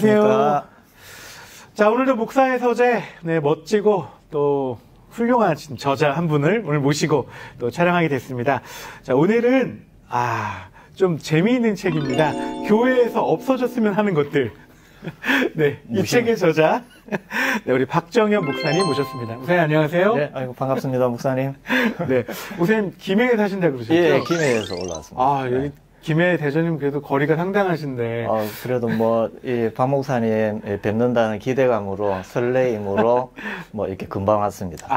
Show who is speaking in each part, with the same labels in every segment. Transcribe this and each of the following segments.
Speaker 1: 안녕하세요. 자, 오늘도 목사의 서재, 멋지고 또 훌륭한 저자 한 분을 오늘 모시고 또 촬영하게 됐습니다. 자, 오늘은 좀 재미있는 책입니다. 교회에서 없어졌으면 하는 것들. 네, 이 책의 저자, 우리 박정현 목사님 모셨습니다. 목사님 안녕하세요.
Speaker 2: 네, 아이고 반갑습니다, 목사님.
Speaker 1: 네, 목사님 김해에 사신다고 그러셨죠?
Speaker 2: 예, 김해에서 올라왔습니다.
Speaker 1: 여기 김해 대전이면 그래도 거리가 상당하신데.
Speaker 2: 그래도 박 목사님 뵙는다는 기대감으로, 설레임으로, 이렇게 금방 왔습니다.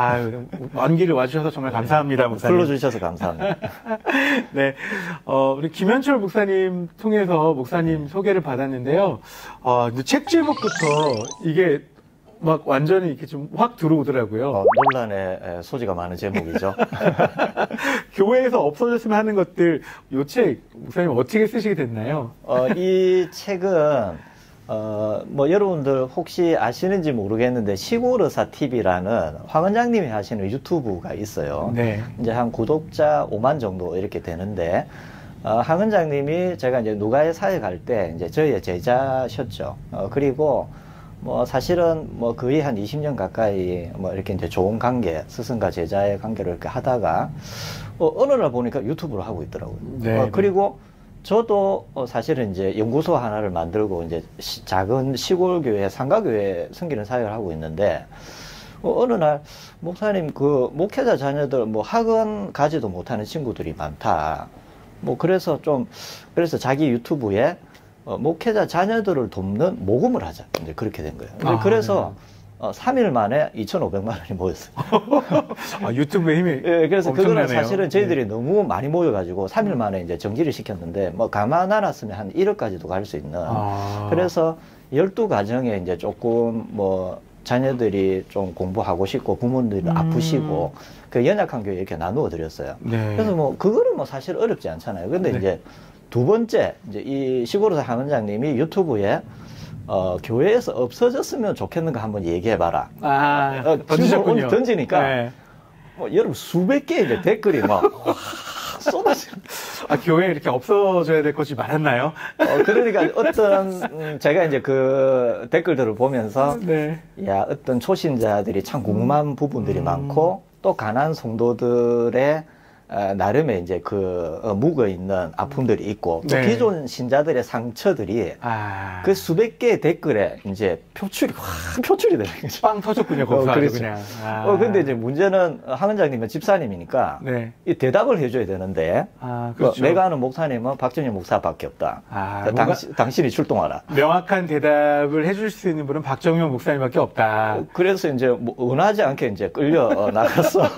Speaker 1: 먼길을 와주셔서 정말 감사합니다, 목사님.
Speaker 2: 불러주셔서 감사합니다.
Speaker 1: 네. 우리 김현철 목사님 통해서 목사님 소개를 받았는데요. 책 제목부터 이게 막 완전히 이렇게 좀 확 들어오더라고요.
Speaker 2: 논란의 소지가 많은 제목이죠.
Speaker 1: 교회에서 없어졌으면 하는 것들, 요 책, 목사님 어떻게 쓰시게 됐나요?
Speaker 2: 이 책은, 여러분들 혹시 아시는지 모르겠는데, 시골의사 TV라는 황 원장님이 하시는 유튜브가 있어요.
Speaker 1: 네.
Speaker 2: 이제 한 구독자 5만 정도 이렇게 되는데, 황 원장님이 제가 이제 누가의 사회 갈 때, 이제 저희의 제자셨죠. 그리고, 사실은 거의 한 20년 가까이 이렇게 이제 좋은 관계, 스승과 제자의 관계를 이렇게 하다가, 어느 날 보니까 유튜브를 하고 있더라고요.
Speaker 1: 네.
Speaker 2: 그리고 저도 사실은 이제 연구소 하나를 만들고 이제 작은 시골교회, 상가교회 섬기는 사역을 하고 있는데, 어느 날 목사님 목회자 자녀들 학원 가지도 못하는 친구들이 많다. 그래서 자기 유튜브에 목회자 자녀들을 돕는 모금을 하자. 이제 그렇게 된 거예요. 그래서 3일 만에 2,500만 원이 모였어요.
Speaker 1: 유튜브의 힘이.
Speaker 2: 예, 그래서
Speaker 1: 엄청나네요.
Speaker 2: 그거는 사실은 저희들이 너무 많이 모여가지고 3일 만에 이제 정지를 시켰는데, 가만 안 왔으면 한 1억까지도 갈 수 있는. 그래서 12가정에 이제 조금 자녀들이 좀 공부하고 싶고 부모님들이 아프시고 그 연약한 교회 이렇게 나누어 드렸어요.
Speaker 1: 네.
Speaker 2: 그래서 그거는 사실 어렵지 않잖아요. 근데
Speaker 1: 네.
Speaker 2: 이제 두 번째, 이제 이 시골의사 황 원장님이 유튜브에 교회에서 없어졌으면 좋겠는가 한번 얘기해봐라.
Speaker 1: 던지셨군요.
Speaker 2: 던지니까,
Speaker 1: 네.
Speaker 2: 여러분 수백 개의 이제 댓글이 쏟아지는.
Speaker 1: 교회에 이렇게 없어져야 될 것이 많았나요?
Speaker 2: 그러니까 제가 이제 그 댓글들을 보면서,
Speaker 1: 네.
Speaker 2: 어떤 초신자들이 참 궁금한 부분들이 많고, 또 가난 성도들의 나름의 이제 묵어 있는 아픔들이 있고, 또
Speaker 1: 네.
Speaker 2: 기존 신자들의 상처들이 그 수백 개의 댓글에 이제 표출이 되는 거죠.
Speaker 1: 빵 터졌군요, 거기서
Speaker 2: 그렇죠.
Speaker 1: 그냥.
Speaker 2: 근데 이제 문제는 황 원장님은 집사님이니까
Speaker 1: 네.
Speaker 2: 이 대답을 해줘야 되는데,
Speaker 1: 그렇죠.
Speaker 2: 내가 아는 목사님은 박정현 목사밖에 없다. 당신이 출동하라.
Speaker 1: 명확한 대답을 해줄 수 있는 분은 박정현 목사님밖에 없다.
Speaker 2: 그래서 이제 은하지 않게 이제 끌려 나갔어.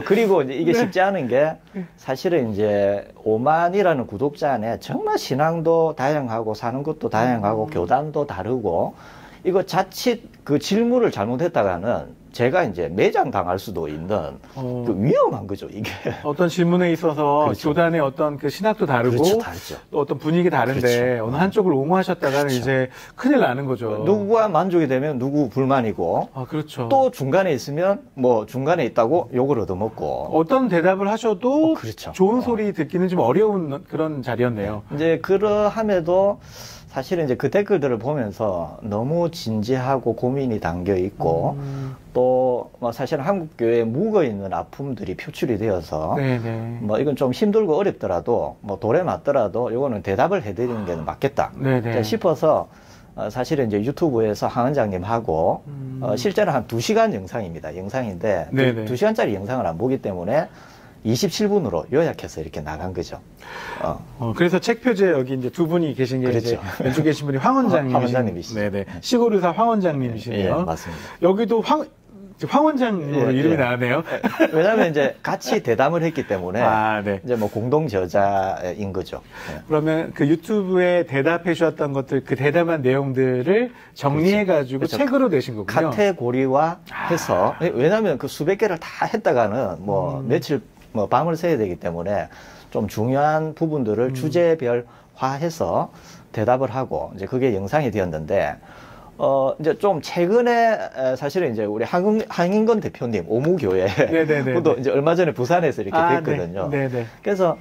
Speaker 2: 그리고 이제 이게 쉽지 않은 게, 사실은 이제 5만이라는 구독자 안에 정말 신앙도 다양하고 사는 것도 다양하고 교단도 다르고, 이거 자칫 그 질문을 잘못했다가는 제가 이제 매장 당할 수도 있는 위험한 거죠, 이게.
Speaker 1: 어떤 질문에 있어서
Speaker 2: 그렇죠.
Speaker 1: 교단의 어떤 그 신학도 다르고,
Speaker 2: 그렇죠, 다르죠.
Speaker 1: 또 어떤 분위기 다른데,
Speaker 2: 그렇죠.
Speaker 1: 어느 한쪽을 옹호하셨다가는
Speaker 2: 그렇죠.
Speaker 1: 이제 큰일 나는 거죠.
Speaker 2: 누구가 만족이 되면 누구 불만이고,
Speaker 1: 그렇죠.
Speaker 2: 또 중간에 있으면 중간에 있다고 욕을 얻어먹고.
Speaker 1: 어떤 대답을 하셔도
Speaker 2: 그렇죠.
Speaker 1: 좋은 소리 듣기는 좀 어려운 그런 자리였네요.
Speaker 2: 이제 그러함에도 사실은 이제 그 댓글들을 보면서 너무 진지하고 고민이 담겨 있고, 또 사실 한국 교회에 묵어 있는 아픔들이 표출이 되어서,
Speaker 1: 네네.
Speaker 2: 이건 좀 힘들고 어렵더라도 돌에 맞더라도 이거는 대답을 해드리는 게 맞겠다
Speaker 1: 네네.
Speaker 2: 싶어서, 사실은 이제 유튜브에서 황 원장님하고 실제로 한 2시간 영상인데,
Speaker 1: 네네.
Speaker 2: 2시간짜리 영상을 안 보기 때문에 27분으로 요약해서 이렇게 나간 거죠.
Speaker 1: 그래서 책 표지에 여기 이제 두 분이 계신 게,
Speaker 2: 그렇죠.
Speaker 1: 이제 왼쪽 계신 분이 황 원장님이시죠. 네네. 시골의사 황 원장님이시네요.
Speaker 2: 예, 맞습니다.
Speaker 1: 여기도 황 원장님으로 이름이 나왔네요.
Speaker 2: 왜냐하면 이제 같이 대담을 했기 때문에
Speaker 1: 네.
Speaker 2: 이제 공동 저자인 거죠.
Speaker 1: 그러면 그 유튜브에 대답해 주셨던 것들, 그 대담한 내용들을 정리해가지고
Speaker 2: 그렇죠.
Speaker 1: 책으로 내신 거군요.
Speaker 2: 카테고리화 해서, 왜냐하면 그 수백 개를 다 했다가는 며칠 밤을 새야 되기 때문에 좀 중요한 부분들을 주제별화해서 대답을 하고, 이제 그게 영상이 되었는데, 이제 좀 최근에 사실은 이제 우리 황인건 대표님 오무교회 그도 이제 얼마 전에 부산에서 이렇게 됐거든요.
Speaker 1: 네네.
Speaker 2: 그래서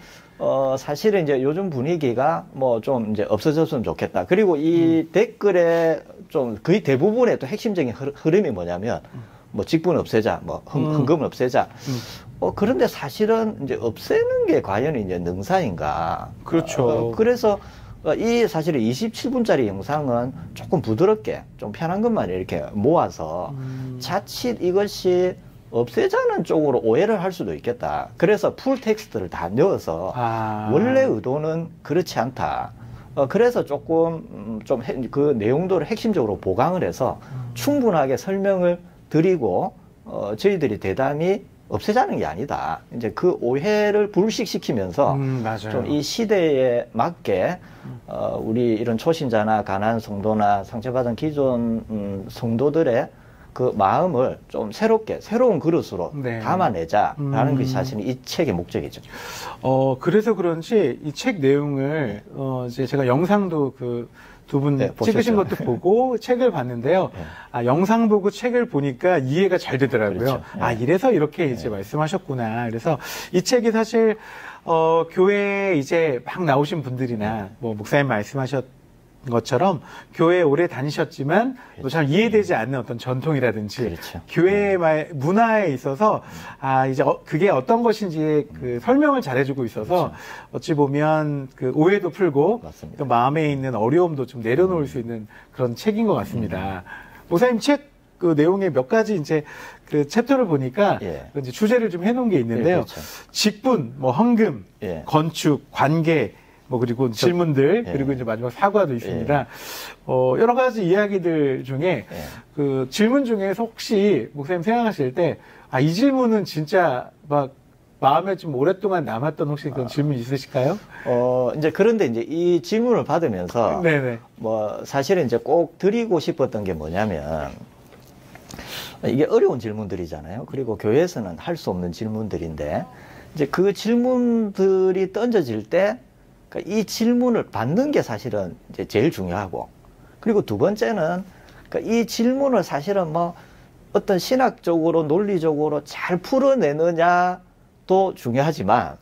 Speaker 2: 사실은 이제 요즘 분위기가 뭐 좀 이제 없어졌으면 좋겠다. 그리고 이 댓글에 좀 거의 대부분의 또 핵심적인 흐름이 뭐냐면 뭐 직분 없애자, 뭐 헌금 없애자. 그런데 사실은 이제 없애는 게 과연 이제 능사인가?
Speaker 1: 그렇죠.
Speaker 2: 그래서 이 사실은 27분짜리 영상은 조금 부드럽게 좀 편한 것만 이렇게 모아서 자칫 이것이 없애자는 쪽으로 오해를 할 수도 있겠다. 그래서 풀 텍스트를 다 넣어서 원래 의도는 그렇지 않다. 그래서 조금 좀 그 내용도를 핵심적으로 보강을 해서 충분하게 설명을 드리고 저희들이 대담히 없애자는 게 아니다. 이제 그 오해를 불식시키면서 좀 이 시대에 맞게 우리 이런 초신자나 가난 성도나 상처받은 기존 성도들의 그 마음을 좀 새로운 그릇으로 담아내자라는 것이 사실은 이 책의 목적이죠.
Speaker 1: 그래서 그런지 이 책 내용을 이제 제가 영상도 그 두 분 찍으신 것도 보고 책을 봤는데요. 영상 보고 책을 보니까 이해가 잘 되더라고요.
Speaker 2: 그렇죠.
Speaker 1: 이래서 이렇게 이제 말씀하셨구나. 그래서 이 책이 사실 교회에 이제 막 나오신 분들이나 뭐 목사님 말씀하셨 것처럼 교회에 오래 다니셨지만 또 잘 이해되지 않는 어떤 전통이라든지 교회의 문화에 있어서 이제 그게 어떤 것인지 그 설명을 잘해주고 있어서 어찌 보면 그 오해도 풀고 또 마음에 있는 어려움도 좀 내려놓을 수 있는 그런 책인 것 같습니다. 목사님 책 그 내용의 몇 가지 이제 그 챕터를 보니까 이제 주제를 좀 해놓은 게 있는데요. 직분, 뭐 헌금, 건축, 관계. 뭐 그리고 질문들 그리고 이제 마지막 사과도 있습니다. 여러 가지 이야기들 중에 그 질문 중에서 혹시 목사님 생각하실 때 이 질문은 진짜 막 마음에 좀 오랫동안 남았던 혹시 그런 질문 있으실까요?
Speaker 2: 이제 그런데 이제 이 질문을 받으면서 뭐 사실은 이제 꼭 드리고 싶었던 게 뭐냐면 이게 어려운 질문들이잖아요. 그리고 교회에서는 할 수 없는 질문들인데 이제 그 질문들이 던져질 때 그러니까 이 질문을 받는 게 사실은 이제 제일 중요하고, 그리고 두 번째는 그러니까 이 질문을 사실은 뭐 어떤 신학적으로 논리적으로 잘 풀어내느냐도 중요하지만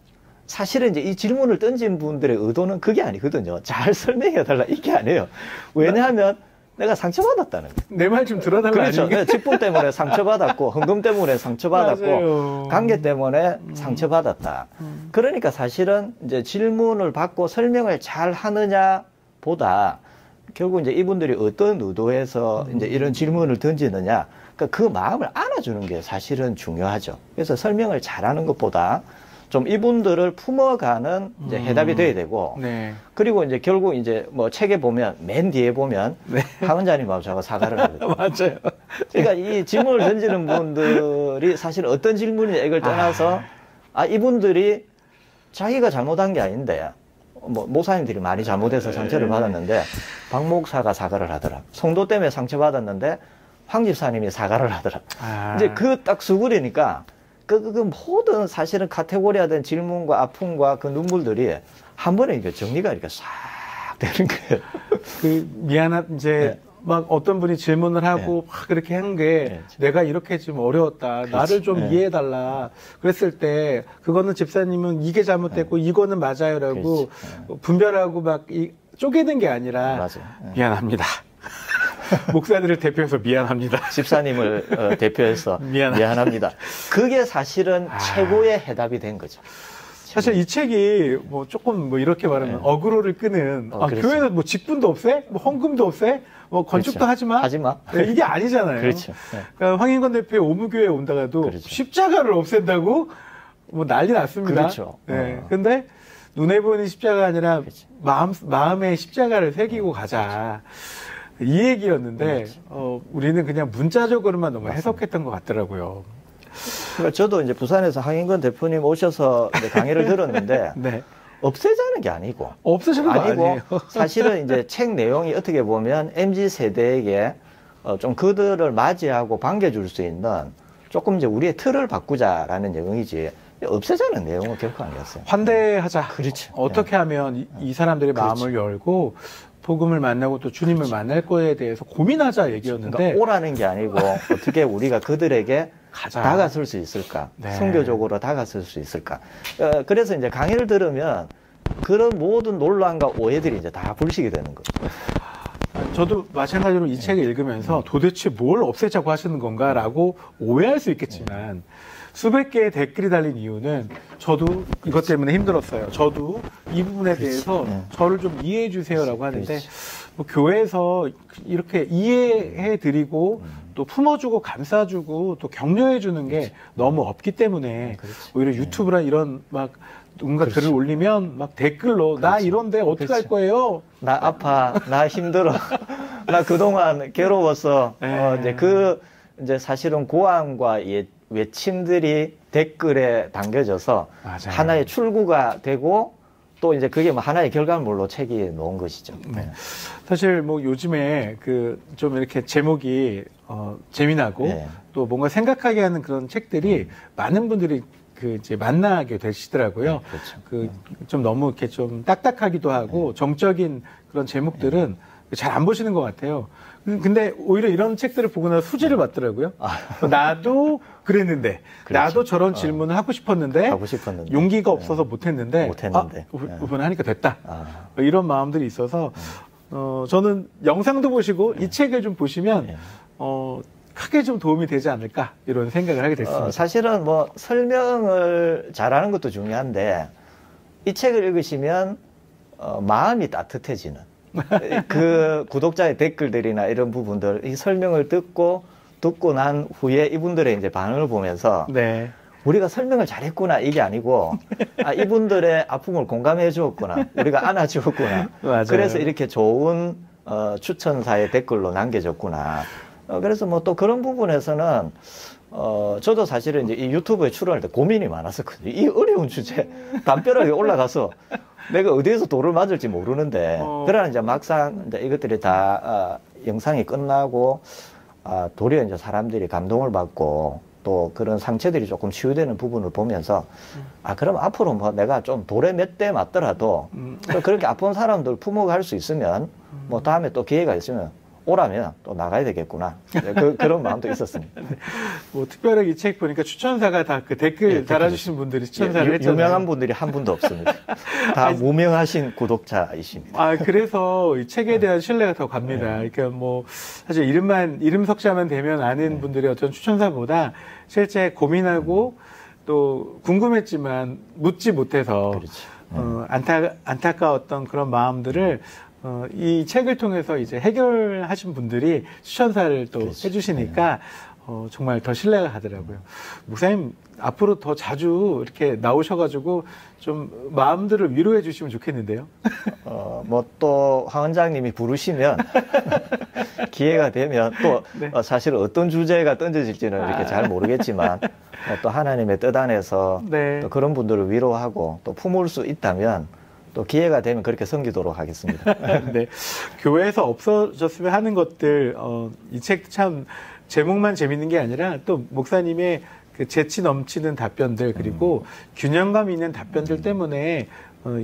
Speaker 2: 사실은 이제 이 질문을 던진 분들의 의도는 그게 아니거든요. 잘 설명해달라 이게 아니에요. 왜냐하면 내가 상처받았다는 거예요.
Speaker 1: 내 말 좀 들어달라.
Speaker 2: 그렇죠. 내가 직분 때문에 상처받았고, 헌금 때문에 상처받았고, 맞아요. 관계 때문에 상처받았다. 그러니까 사실은 이제 질문을 받고 설명을 잘 하느냐 보다 결국 이제 이분들이 어떤 의도에서 이제 이런 질문을 던지느냐, 그러니까 그 마음을 안아주는 게 사실은 중요하죠. 그래서 설명을 잘하는 것보다 좀 이분들을 품어가는 이제 해답이 돼야 되고, 그리고 이제 결국 이제 뭐 책에 보면 맨 뒤에 보면 하은자님하고 저하고 사과를 하거든요.
Speaker 1: 맞아요.
Speaker 2: 그러니까 이 질문을 던지는 분들이 사실 어떤 질문이냐 이걸 떠나서 이분들이 자기가 잘못한 게 아닌데 뭐 목사님들이 많이 잘못해서 상처를 받았는데 박 목사가 사과를 하더라. 성도 때문에 상처받았는데 황 집사님이 사과를 하더라. 이제 그 딱 수그리니까 그 모든 사실은 카테고리화된 질문과 아픔과 그 눈물들이 한 번에 이게 정리가 이렇게 싹 되는 거예요.
Speaker 1: 이제 막 어떤 분이 질문을 하고 막 그렇게 한 게 내가 이렇게 좀 어려웠다. 나를 좀 이해해달라. 그랬을 때 그거는 집사님은 이게 잘못됐고 이거는 맞아요라고 분별하고 막 쪼개는 게 아니라 미안합니다. 목사들을 대표해서 미안합니다.
Speaker 2: 집사님을 대표해서 미안합니다. 그게 사실은 최고의 해답이 된 거죠.
Speaker 1: 사실 이 책이 뭐 조금 뭐 이렇게 말하면 어그로를 끄는 교회는 뭐 직분도 없애? 뭐 헌금도 없애? 뭐 건축도 하지 마? 이게 아니잖아요.
Speaker 2: 그렇죠.
Speaker 1: 그러니까 황인건 대표의 오무교회에 온다가도 십자가를 없앤다고 뭐 난리 났습니다.
Speaker 2: 그렇죠.
Speaker 1: 근데 눈에 보이는 십자가가 아니라 마음의 십자가를 새기고 가자. 이 얘기였는데 우리는 그냥 문자적으로만 너무 해석했던 것 같더라고요.
Speaker 2: 그러니까 저도 이제 부산에서 황인건 대표님 오셔서 이제 강의를 들었는데 없애자는 게 아니고
Speaker 1: 없애자는 거 아니에요.
Speaker 2: 사실은 이제 책 내용이 어떻게 보면 MZ 세대에게 좀 그들을 맞이하고 반겨줄 수 있는 조금 이제 우리의 틀을 바꾸자라는 내용이지 없애자는 내용은 결코 아니었어요.
Speaker 1: 환대하자.
Speaker 2: 그렇죠.
Speaker 1: 어떻게 하면 이 사람들의 마음을 열고 복음을 만나고 또 주님을 만날 거에 대해서 고민하자 얘기였는데
Speaker 2: 그러니까 오라는 게 아니고 어떻게 우리가 그들에게
Speaker 1: 가자.
Speaker 2: 다가설 수 있을까?
Speaker 1: 네.
Speaker 2: 선교적으로 다가설 수 있을까? 그래서 이제 강의를 들으면 그런 모든 논란과 오해들이 이제 다 불식이 되는 거죠.
Speaker 1: 저도 마찬가지로 이 책을 읽으면서 도대체 뭘 없애자고 하시는 건가라고 오해할 수 있겠지만 수백 개의 댓글이 달린 이유는 저도 이것 때문에 힘들었어요. 저도 이 부분에 대해서 저를 좀 이해해 주세요라고 하는데 뭐 교회에서 이렇게 이해해 드리고 또 품어주고 감싸주고 또 격려해 주는 게 너무 없기 때문에 오히려 유튜브나 이런 막 누군가 글을 올리면 막 댓글로 나 이런데 어떡할 거예요?
Speaker 2: 나 아파, 나 힘들어, 나 그동안 괴로웠어. 이제 사실은 고함과 외침들이 댓글에 담겨져서
Speaker 1: 맞아요.
Speaker 2: 하나의 출구가 되고 또 이제 그게 뭐 하나의 결과물로 책이 놓은 것이죠.
Speaker 1: 네. 사실 뭐 요즘에 그 좀 이렇게 제목이 재미나고
Speaker 2: 네.
Speaker 1: 또 뭔가 생각하게 하는 그런 책들이 많은 분들이 그 이제 만나게 되시더라고요.
Speaker 2: 그렇죠.
Speaker 1: 그 좀 너무 이렇게 좀 딱딱하기도 하고 정적인 그런 제목들은 잘 안 보시는 것 같아요. 근데 오히려 이런 책들을 보고 나서 수지를 받더라고요. 나도 그랬는데,
Speaker 2: 그렇죠.
Speaker 1: 나도 저런 질문을 하고 싶었는데, 용기가 없어서 못했는데, 이번에 하니까 됐다. 이런 마음들이 있어서 저는 영상도 보시고 이 책을 좀 보시면 크게 좀 도움이 되지 않을까 이런 생각을 하게 됐습니다.
Speaker 2: 사실은 뭐 설명을 잘하는 것도 중요한데 이 책을 읽으시면 마음이 따뜻해지는 그 구독자의 댓글들이나 이런 부분들 이 설명을 듣고 난 후에 이분들의 이제 반응을 보면서
Speaker 1: 네.
Speaker 2: 우리가 설명을 잘했구나 이게 아니고 이분들의 아픔을 공감해 주었구나 우리가 안아 주었구나 그래서 이렇게 좋은 추천사의 댓글로 남겨졌구나. 그래서 뭐 또 그런 부분에서는 저도 사실은 이제 이 유튜브에 출연할 때 고민이 많았었거든요. 이 어려운 주제 담벼락에 올라가서 내가 어디에서 돌을 맞을지 모르는데 그러나 이제 막상 이제 이것들이 다 영상이 끝나고 도리어 이제 사람들이 감동을 받고 또 그런 상처들이 조금 치유되는 부분을 보면서 그럼 앞으로 뭐 내가 좀 돌에 몇 대 맞더라도 또 그렇게 아픈 사람들 품어갈 수 있으면 뭐 다음에 또 기회가 있으면 오라면 또 나가야 되겠구나. 그런 마음도 있었습니다.
Speaker 1: 뭐 특별하게 이 책 보니까 추천사가 다 그 댓글 달아주신 분들이 추천사를 했잖아요.
Speaker 2: 유명한 분들이 한 분도 없습니다. 다 무명하신 구독자이십니다.
Speaker 1: 그래서 이 책에 대한 신뢰가 더 갑니다. 그러니까 뭐 사실 이름 석자만 되면 아는 분들이 어떤 추천사보다 실제 고민하고 또 궁금했지만 묻지 못해서
Speaker 2: 그렇죠.
Speaker 1: 안타까웠던 그런 마음들을 이 책을 통해서 이제 해결하신 분들이 추천사를 또 해주시니까 정말 더 신뢰가 가더라고요. 목사님 앞으로 더 자주 이렇게 나오셔가지고 좀 마음들을 위로해 주시면 좋겠는데요.
Speaker 2: 뭐 또 황 원장님이 부르시면 기회가 되면 또 사실 어떤 주제가 던져질지는 이렇게 잘 모르겠지만 또 하나님의 뜻 안에서 또 그런 분들을 위로하고 또 품을 수 있다면 또 기회가 되면 그렇게 섬기도록 하겠습니다.
Speaker 1: 네. 교회에서 없어졌으면 하는 것들, 이 책 참 제목만 재밌는 게 아니라 또 목사님의 그 재치 넘치는 답변들 그리고 균형감 있는 답변들 때문에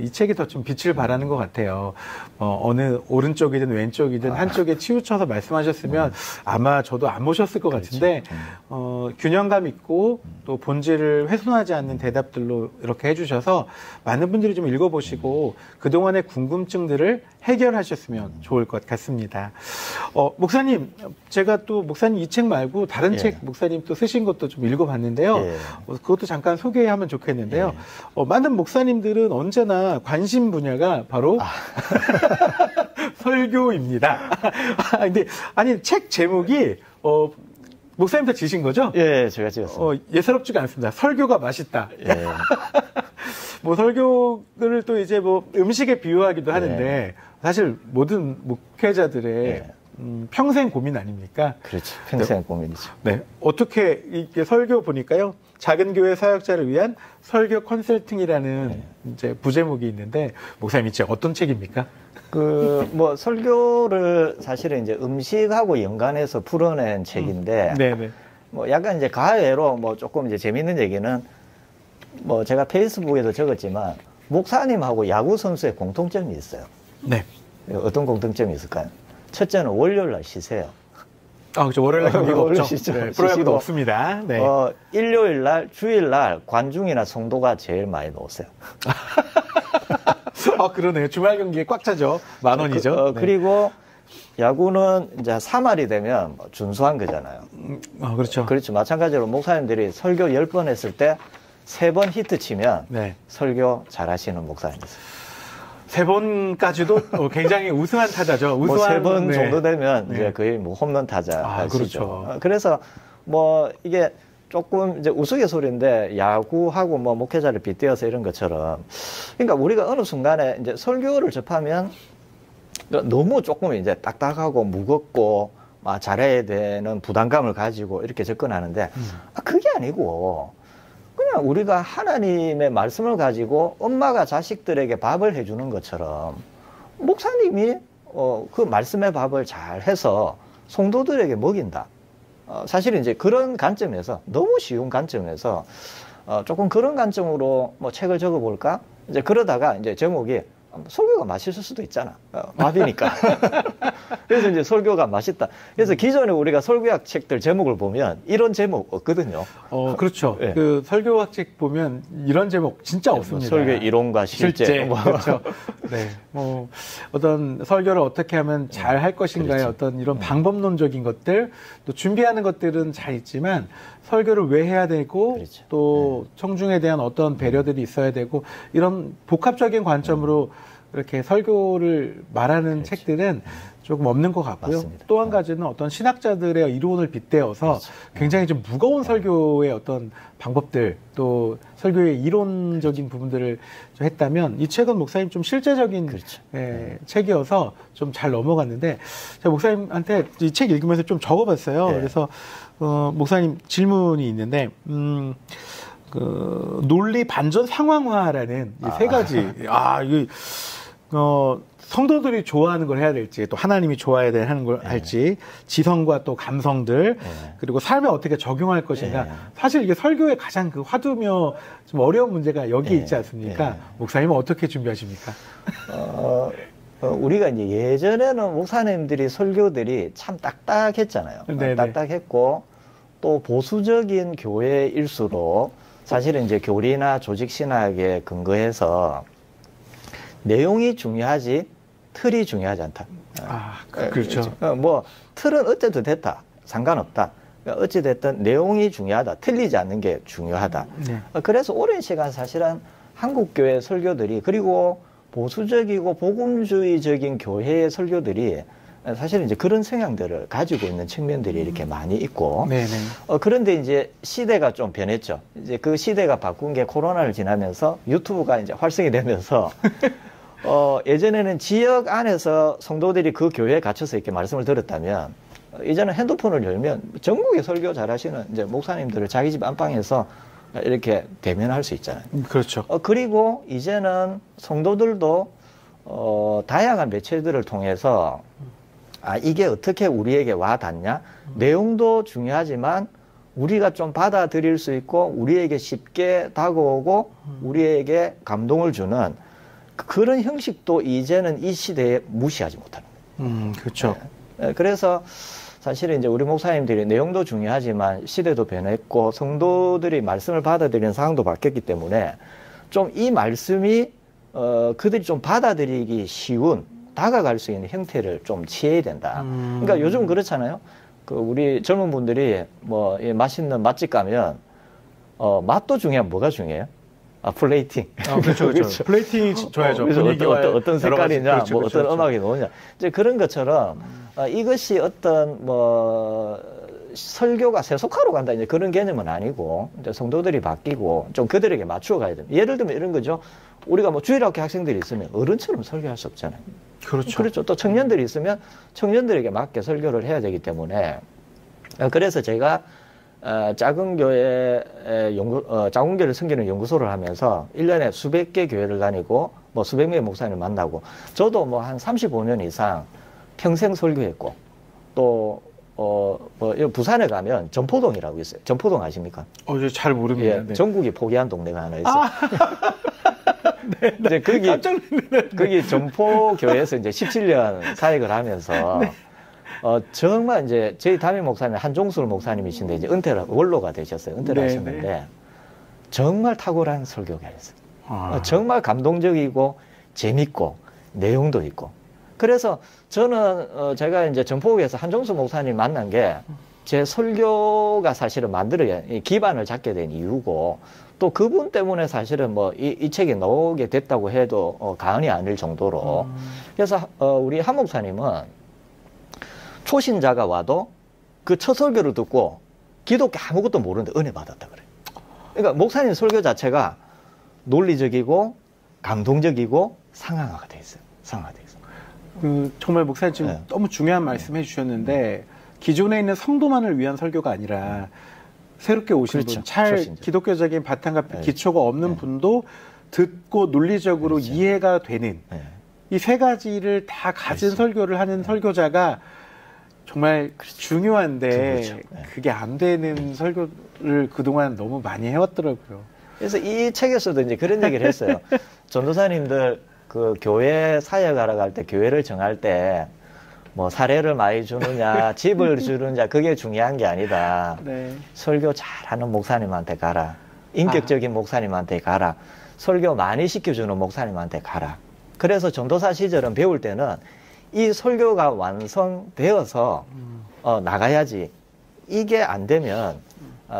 Speaker 1: 이 책이 더 좀 빛을 발하는 것 같아요. 어느 오른쪽이든 왼쪽이든 한쪽에 치우쳐서 말씀하셨으면 아마 저도 안 모셨을 것 같은데 균형감 있고 또 본질을 훼손하지 않는 대답들로 이렇게 해주셔서 많은 분들이 좀 읽어보시고 그동안의 궁금증들을 해결하셨으면 좋을 것 같습니다. 목사님, 제가 또 목사님 이 책 말고 다른 책 목사님 또 쓰신 것도 좀 읽어봤는데요. 그것도 잠깐 소개하면 좋겠는데요. 많은 목사님들은 언제나 관심 분야가 바로 설교입니다. 근데 아니 책 제목이 목사님 다 지신 거죠?
Speaker 2: 예, 제가 지었어요.
Speaker 1: 예사롭지가 않습니다. 설교가 맛있다. 뭐 설교를 또 이제 뭐 음식에 비유하기도 하는데 사실 모든 목회자들의 평생 고민 아닙니까?
Speaker 2: 그렇죠. 평생 고민이죠.
Speaker 1: 네. 어떻게 이게 설교 보니까요. 작은 교회 사역자를 위한 설교 컨설팅이라는 이제 부제목이 있는데 목사님 이 책 어떤 책입니까?
Speaker 2: 뭐 설교를 사실은 이제 음식하고 연관해서 풀어낸 책인데
Speaker 1: 네네.
Speaker 2: 뭐 약간 이제 가외로 뭐 조금 이제 재밌는 얘기는 뭐 제가 페이스북에도 적었지만 목사님하고 야구 선수의 공통점이 있어요.
Speaker 1: 네.
Speaker 2: 어떤 공통점이 있을까요? 첫째는 월요일 날 쉬세요.
Speaker 1: 그렇죠. 월요일 날 경기가 없죠.
Speaker 2: 네,
Speaker 1: 프로야구도 없습니다. 네.
Speaker 2: 일요일 날, 주일 날 관중이나 성도가 제일 많이 나오세요.
Speaker 1: 그러네요. 주말 경기에 꽉 차죠. 10,000원이죠. 네.
Speaker 2: 그리고 야구는 이제 3할이 되면 준수한 거잖아요.
Speaker 1: 그렇죠.
Speaker 2: 그렇죠. 마찬가지로 목사님들이 설교 10번 했을 때 3번 히트 치면
Speaker 1: 네. 설교
Speaker 2: 잘 하시는 목사님이세요.
Speaker 1: 3번까지도 굉장히 우승한 타자죠. 우승한
Speaker 2: 3번
Speaker 1: 네.
Speaker 2: 정도 되면
Speaker 1: 네.
Speaker 2: 이제 거의 홈런 타자 하시죠.
Speaker 1: 그렇죠.
Speaker 2: 그래서 이게 조금 이제 우스갯소리인데 야구하고 목회자를 빗대어서 이런 것처럼 그러니까 우리가 어느 순간에 이제 설교를 접하면 너무 조금 이제 딱딱하고 무겁고 잘해야 되는 부담감을 가지고 이렇게 접근하는데 그게 아니고 그냥 우리가 하나님의 말씀을 가지고 엄마가 자식들에게 밥을 해주는 것처럼 목사님이 그 말씀의 밥을 잘 해서 성도들에게 먹인다. 사실은 이제 그런 관점에서 너무 쉬운 관점에서 조금 그런 관점으로 책을 적어볼까? 이제 그러다가 이제 제목이 설교가 맛있을 수도 있잖아. 밥이니까. 그래서 이제 설교가 맛있다. 그래서 기존에 우리가 설교학 책들 제목을 보면 이런 제목 없거든요.
Speaker 1: 그렇죠.
Speaker 2: 네.
Speaker 1: 그 설교학 책 보면 이런 제목 진짜 없습니다.
Speaker 2: 설교 이론과 실제.
Speaker 1: 그렇죠. 네. 어떤 설교를 어떻게 하면 잘 할 것인가의
Speaker 2: 그렇죠.
Speaker 1: 어떤 이런 방법론적인 것들, 또 준비하는 것들은 잘 있지만 설교를 왜 해야 되고
Speaker 2: 그렇죠.
Speaker 1: 또 청중에 대한 어떤 배려들이 있어야 되고 이런 복합적인 관점으로 이렇게 설교를 말하는
Speaker 2: 그렇죠.
Speaker 1: 책들은 조금 없는 것 같고요. 또 한 가지는 어떤 신학자들의 이론을 빗대어서
Speaker 2: 그렇죠.
Speaker 1: 굉장히 좀 무거운 설교의 어떤 방법들 또 설교의 이론적인 부분들을 좀 했다면 이 책은 목사님 좀 실제적인
Speaker 2: 그렇죠.
Speaker 1: 책이어서 좀 잘 넘어갔는데 제가 목사님한테 이 책 읽으면서 좀 적어봤어요.
Speaker 2: 네.
Speaker 1: 그래서 목사님 질문이 있는데 그 논리 반전 상황화라는 이 세 가지 이거 성도들이 좋아하는 걸 해야 될지 또 하나님이 좋아해야 하는 걸 할지 지성과 또 감성들 그리고 삶에 어떻게 적용할 것인가 사실 이게 설교의 가장 그 화두며 좀 어려운 문제가 여기에 있지 않습니까? 목사님은 어떻게 준비하십니까?
Speaker 2: 우리가 이제 예전에는 목사님들이 설교들이 참 딱딱했잖아요.
Speaker 1: 네네.
Speaker 2: 딱딱했고 또 보수적인 교회일수록 사실은 이제 교리나 조직 신학에 근거해서 내용이 중요하지 틀이 중요하지 않다.
Speaker 1: 그렇죠.
Speaker 2: 틀은 어쨌든 됐다. 상관없다. 어찌 됐든 내용이 중요하다. 틀리지 않는 게 중요하다.
Speaker 1: 네.
Speaker 2: 그래서 오랜 시간 사실은 한국교회 설교들이 그리고 보수적이고 복음주의적인 교회의 설교들이 사실은 이제 그런 성향들을 가지고 있는 측면들이 이렇게 많이 있고, 그런데 이제 시대가 좀 변했죠. 이제 그 시대가 바꾼 게 코로나를 지나면서 유튜브가 이제 활성이 되면서, 예전에는 지역 안에서 성도들이 그 교회에 갇혀서 이렇게 말씀을 들었다면, 이제는 핸드폰을 열면 전국에 설교 잘하시는 이제 목사님들을 자기 집 안방에서 이렇게 대면할 수 있잖아요.
Speaker 1: 그렇죠.
Speaker 2: 그리고 이제는 성도들도 다양한 매체들을 통해서 이게 어떻게 우리에게 와 닿냐? 내용도 중요하지만 우리가 좀 받아들일 수 있고 우리에게 쉽게 다가오고 우리에게 감동을 주는 그런 형식도 이제는 이 시대에 무시하지 못하는.
Speaker 1: 그렇죠.
Speaker 2: 그래서 사실은 이제 우리 목사님들이 내용도 중요하지만 시대도 변했고 성도들이 말씀을 받아들이는 상황도 바뀌었기 때문에 좀 이 말씀이 그들이 좀 받아들이기 쉬운 다가갈 수 있는 형태를 좀 취해야 된다. 그러니까 요즘 그렇잖아요. 우리 젊은 분들이 맛있는 맛집 가면 맛도 중요하면 뭐가 중요해요? 플레이팅.
Speaker 1: 그렇죠. 플레이팅이 좋아야죠.
Speaker 2: 어떤 색깔이냐, 어떤 음악이 나오냐. 이제 그런 것처럼 이것이 어떤 설교가 세속화로 간다 이제 그런 개념은 아니고 이제 성도들이 바뀌고 좀 그들에게 맞추어 가야 됩니다. 예를 들면 이런 거죠. 우리가 주일학교 학생들이 있으면 어른처럼 설교할 수 없잖아요. 그렇죠. 또 청년들이 있으면 청년들에게 맞게 설교를 해야 되기 때문에 그래서 제가 작은 교회 작은 교회를 섬기는 연구소를 하면서 1년에 수백 개 교회를 다니고 수백 명의 목사님을 만나고 저도 한 35년 이상 평생 설교했고 또 부산에 가면 전포동이라고 있어요. 전포동 아십니까?
Speaker 1: 잘 모릅니다.
Speaker 2: 예, 전국이 포기한 동네가 하나 있어요.
Speaker 1: 네,
Speaker 2: 이제
Speaker 1: 깜짝 놀랐네.
Speaker 2: 거기 전포교회에서 이제 17년 사역을 하면서
Speaker 1: 네.
Speaker 2: 정말 이제 저희 담임 목사님 한종술 목사님이신데 이제 은퇴를 원로가 되셨어요. 은퇴를
Speaker 1: 네,
Speaker 2: 하셨는데
Speaker 1: 네.
Speaker 2: 정말 탁월한 설교가였어요.
Speaker 1: 아.
Speaker 2: 정말 감동적이고 재밌고 내용도 있고. 그래서 저는 제가 이제 전포교회에서 한종수 목사님 만난 게 제 설교가 사실은 만들어야 기반을 잡게 된 이유고, 또 그분 때문에 사실은 뭐 이 책이 나오게 됐다고 해도 과언이 아닐 정도로. 그래서 우리 한 목사님은 초신자가 와도 그 첫 설교를 듣고 기독교 아무것도 모르는데 은혜 받았다 그래요. 그러니까 목사님 설교 자체가 논리적이고 감동적이고 상황화가 돼 있어요. 상황화가 돼 있어요.
Speaker 1: 정말 목사님 지금
Speaker 2: 네.
Speaker 1: 너무 중요한 말씀 해주셨는데, 기존에 있는 성도만을 위한 설교가 아니라 새롭게 오신
Speaker 2: 그렇죠.
Speaker 1: 분, 잘
Speaker 2: 초신자.
Speaker 1: 기독교적인 바탕과
Speaker 2: 네.
Speaker 1: 기초가 없는
Speaker 2: 네.
Speaker 1: 분도 듣고 논리적으로
Speaker 2: 그렇죠.
Speaker 1: 이해가 되는
Speaker 2: 네.
Speaker 1: 이 세 가지를 다 가진
Speaker 2: 그렇죠.
Speaker 1: 설교를 하는 설교자가 정말 중요한데
Speaker 2: 그렇죠. 네.
Speaker 1: 그게 안 되는 설교를 그동안 너무 많이 해왔더라고요.
Speaker 2: 그래서 이 책에서도 이제 그런 얘기를 했어요. 전도사님들 그 교회 사역하러 갈 때, 교회를 정할 때 뭐 사례를 많이 주느냐 집을 주느냐 그게 중요한 게 아니다.
Speaker 1: 네.
Speaker 2: 설교 잘하는 목사님한테 가라. 인격적인 목사님한테 가라. 설교 많이 시켜주는 목사님한테 가라. 그래서 전도사 시절은 배울 때는 이 설교가 완성되어서 나가야지. 이게 안 되면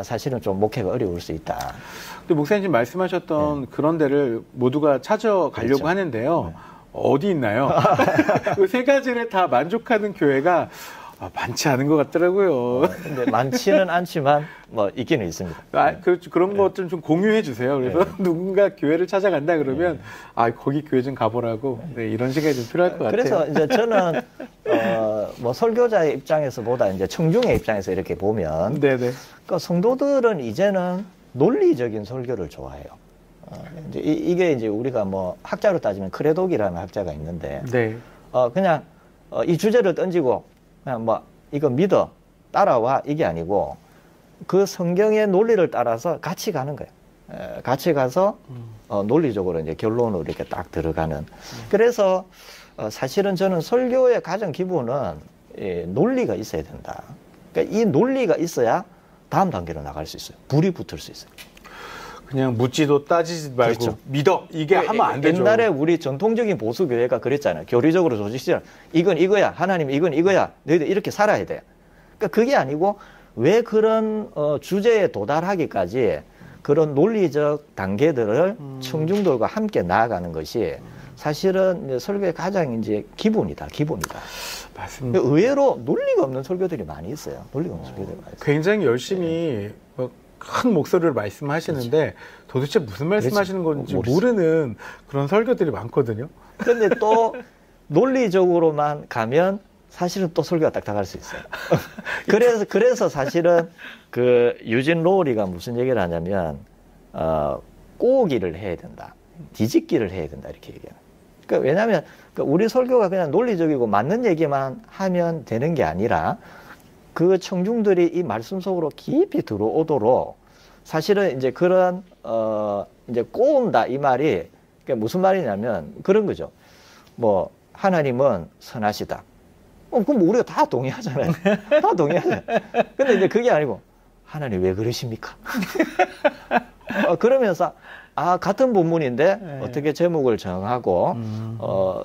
Speaker 2: 사실은 좀 목회가 어려울 수 있다.
Speaker 1: 근데 목사님 지금 말씀하셨던 그런 데를 모두가 찾아가려고
Speaker 2: 그렇죠.
Speaker 1: 하는데요. 어디 있나요? 그 세 가지를 다 만족하는 교회가 많지 않은 것 같더라고요.
Speaker 2: 근데 많지는 않지만 뭐 있기는 있습니다.
Speaker 1: 그런 것 좀 공유해 주세요. 그래서 누군가 교회를 찾아간다 그러면 거기 교회 좀 가보라고. 네, 이런 시간이 좀 필요할 것 같아요.
Speaker 2: 그래서 이제 저는 뭐 설교자의 입장에서보다 이제 청중의 입장에서 이렇게 보면,
Speaker 1: 네네.
Speaker 2: 그러니까 성도들은 이제는 논리적인 설교를 좋아해요. 이제 이게 이제 우리가 뭐 학자로 따지면 크레독이라는 학자가 있는데,
Speaker 1: 네.
Speaker 2: 그냥 이 주제를 던지고 그냥 뭐 이거 믿어 따라와 이게 아니고 그 성경의 논리를 따라서 같이 가는 거예요. 같이 가서 논리적으로 이제 결론으로 이렇게 딱 들어가는. 그래서 사실은 저는 설교의 가장 기본은 논리가 있어야 된다. 그러니까 이 논리가 있어야 다음 단계로 나갈 수 있어요. 불이 붙을 수 있어요.
Speaker 1: 그냥 묻지도 따지지 말고
Speaker 2: 그렇죠.
Speaker 1: 믿어. 이게 하면 안 되죠.
Speaker 2: 옛날에 우리 전통적인 보수교회가 그랬잖아요. 교리적으로 조직시절 이건 이거야. 하나님 이건 이거야. 너희들 이렇게 살아야 돼. 그러니까 그게 아니고 왜 그런 주제에 도달하기까지 그런 논리적 단계들을 청중들과 함께 나아가는 것이 사실은 이제 설교의 가장 이제 기본이다.
Speaker 1: 맞습니다.
Speaker 2: 의외로 논리가 없는 설교들이 많이 있어요. 논리가 없는 설교들이 많이 있어요.
Speaker 1: 굉장히 열심히 큰 목소리를 말씀하시는데 도대체 무슨 말씀하시는 건지 모르는 그런 설교들이 많거든요.
Speaker 2: 그런데 또 논리적으로만 가면 사실은 또 설교가 딱딱할 수 있어요. 그래서 사실은 그 유진 로우리가 무슨 얘기를 하냐면 꼬기를 해야 된다. 뒤집기를 해야 된다. 이렇게 얘기해요. 그러니까 왜냐하면 우리 설교가 그냥 논리적이고 맞는 얘기만 하면 되는 게 아니라 그 청중들이 이 말씀 속으로 깊이 들어오도록 사실은 이제 그런 이제 꼬운다 이 말이 그러니까 무슨 말이냐면 그런 거죠. 뭐 하나님은 선하시다. 그럼 우리가 다 동의하잖아요. 다 동의하잖아요. 근데 이제 그게 아니고 하나님 왜 그러십니까? 그러면서 같은 본문인데
Speaker 1: 네.
Speaker 2: 어떻게 제목을 정하고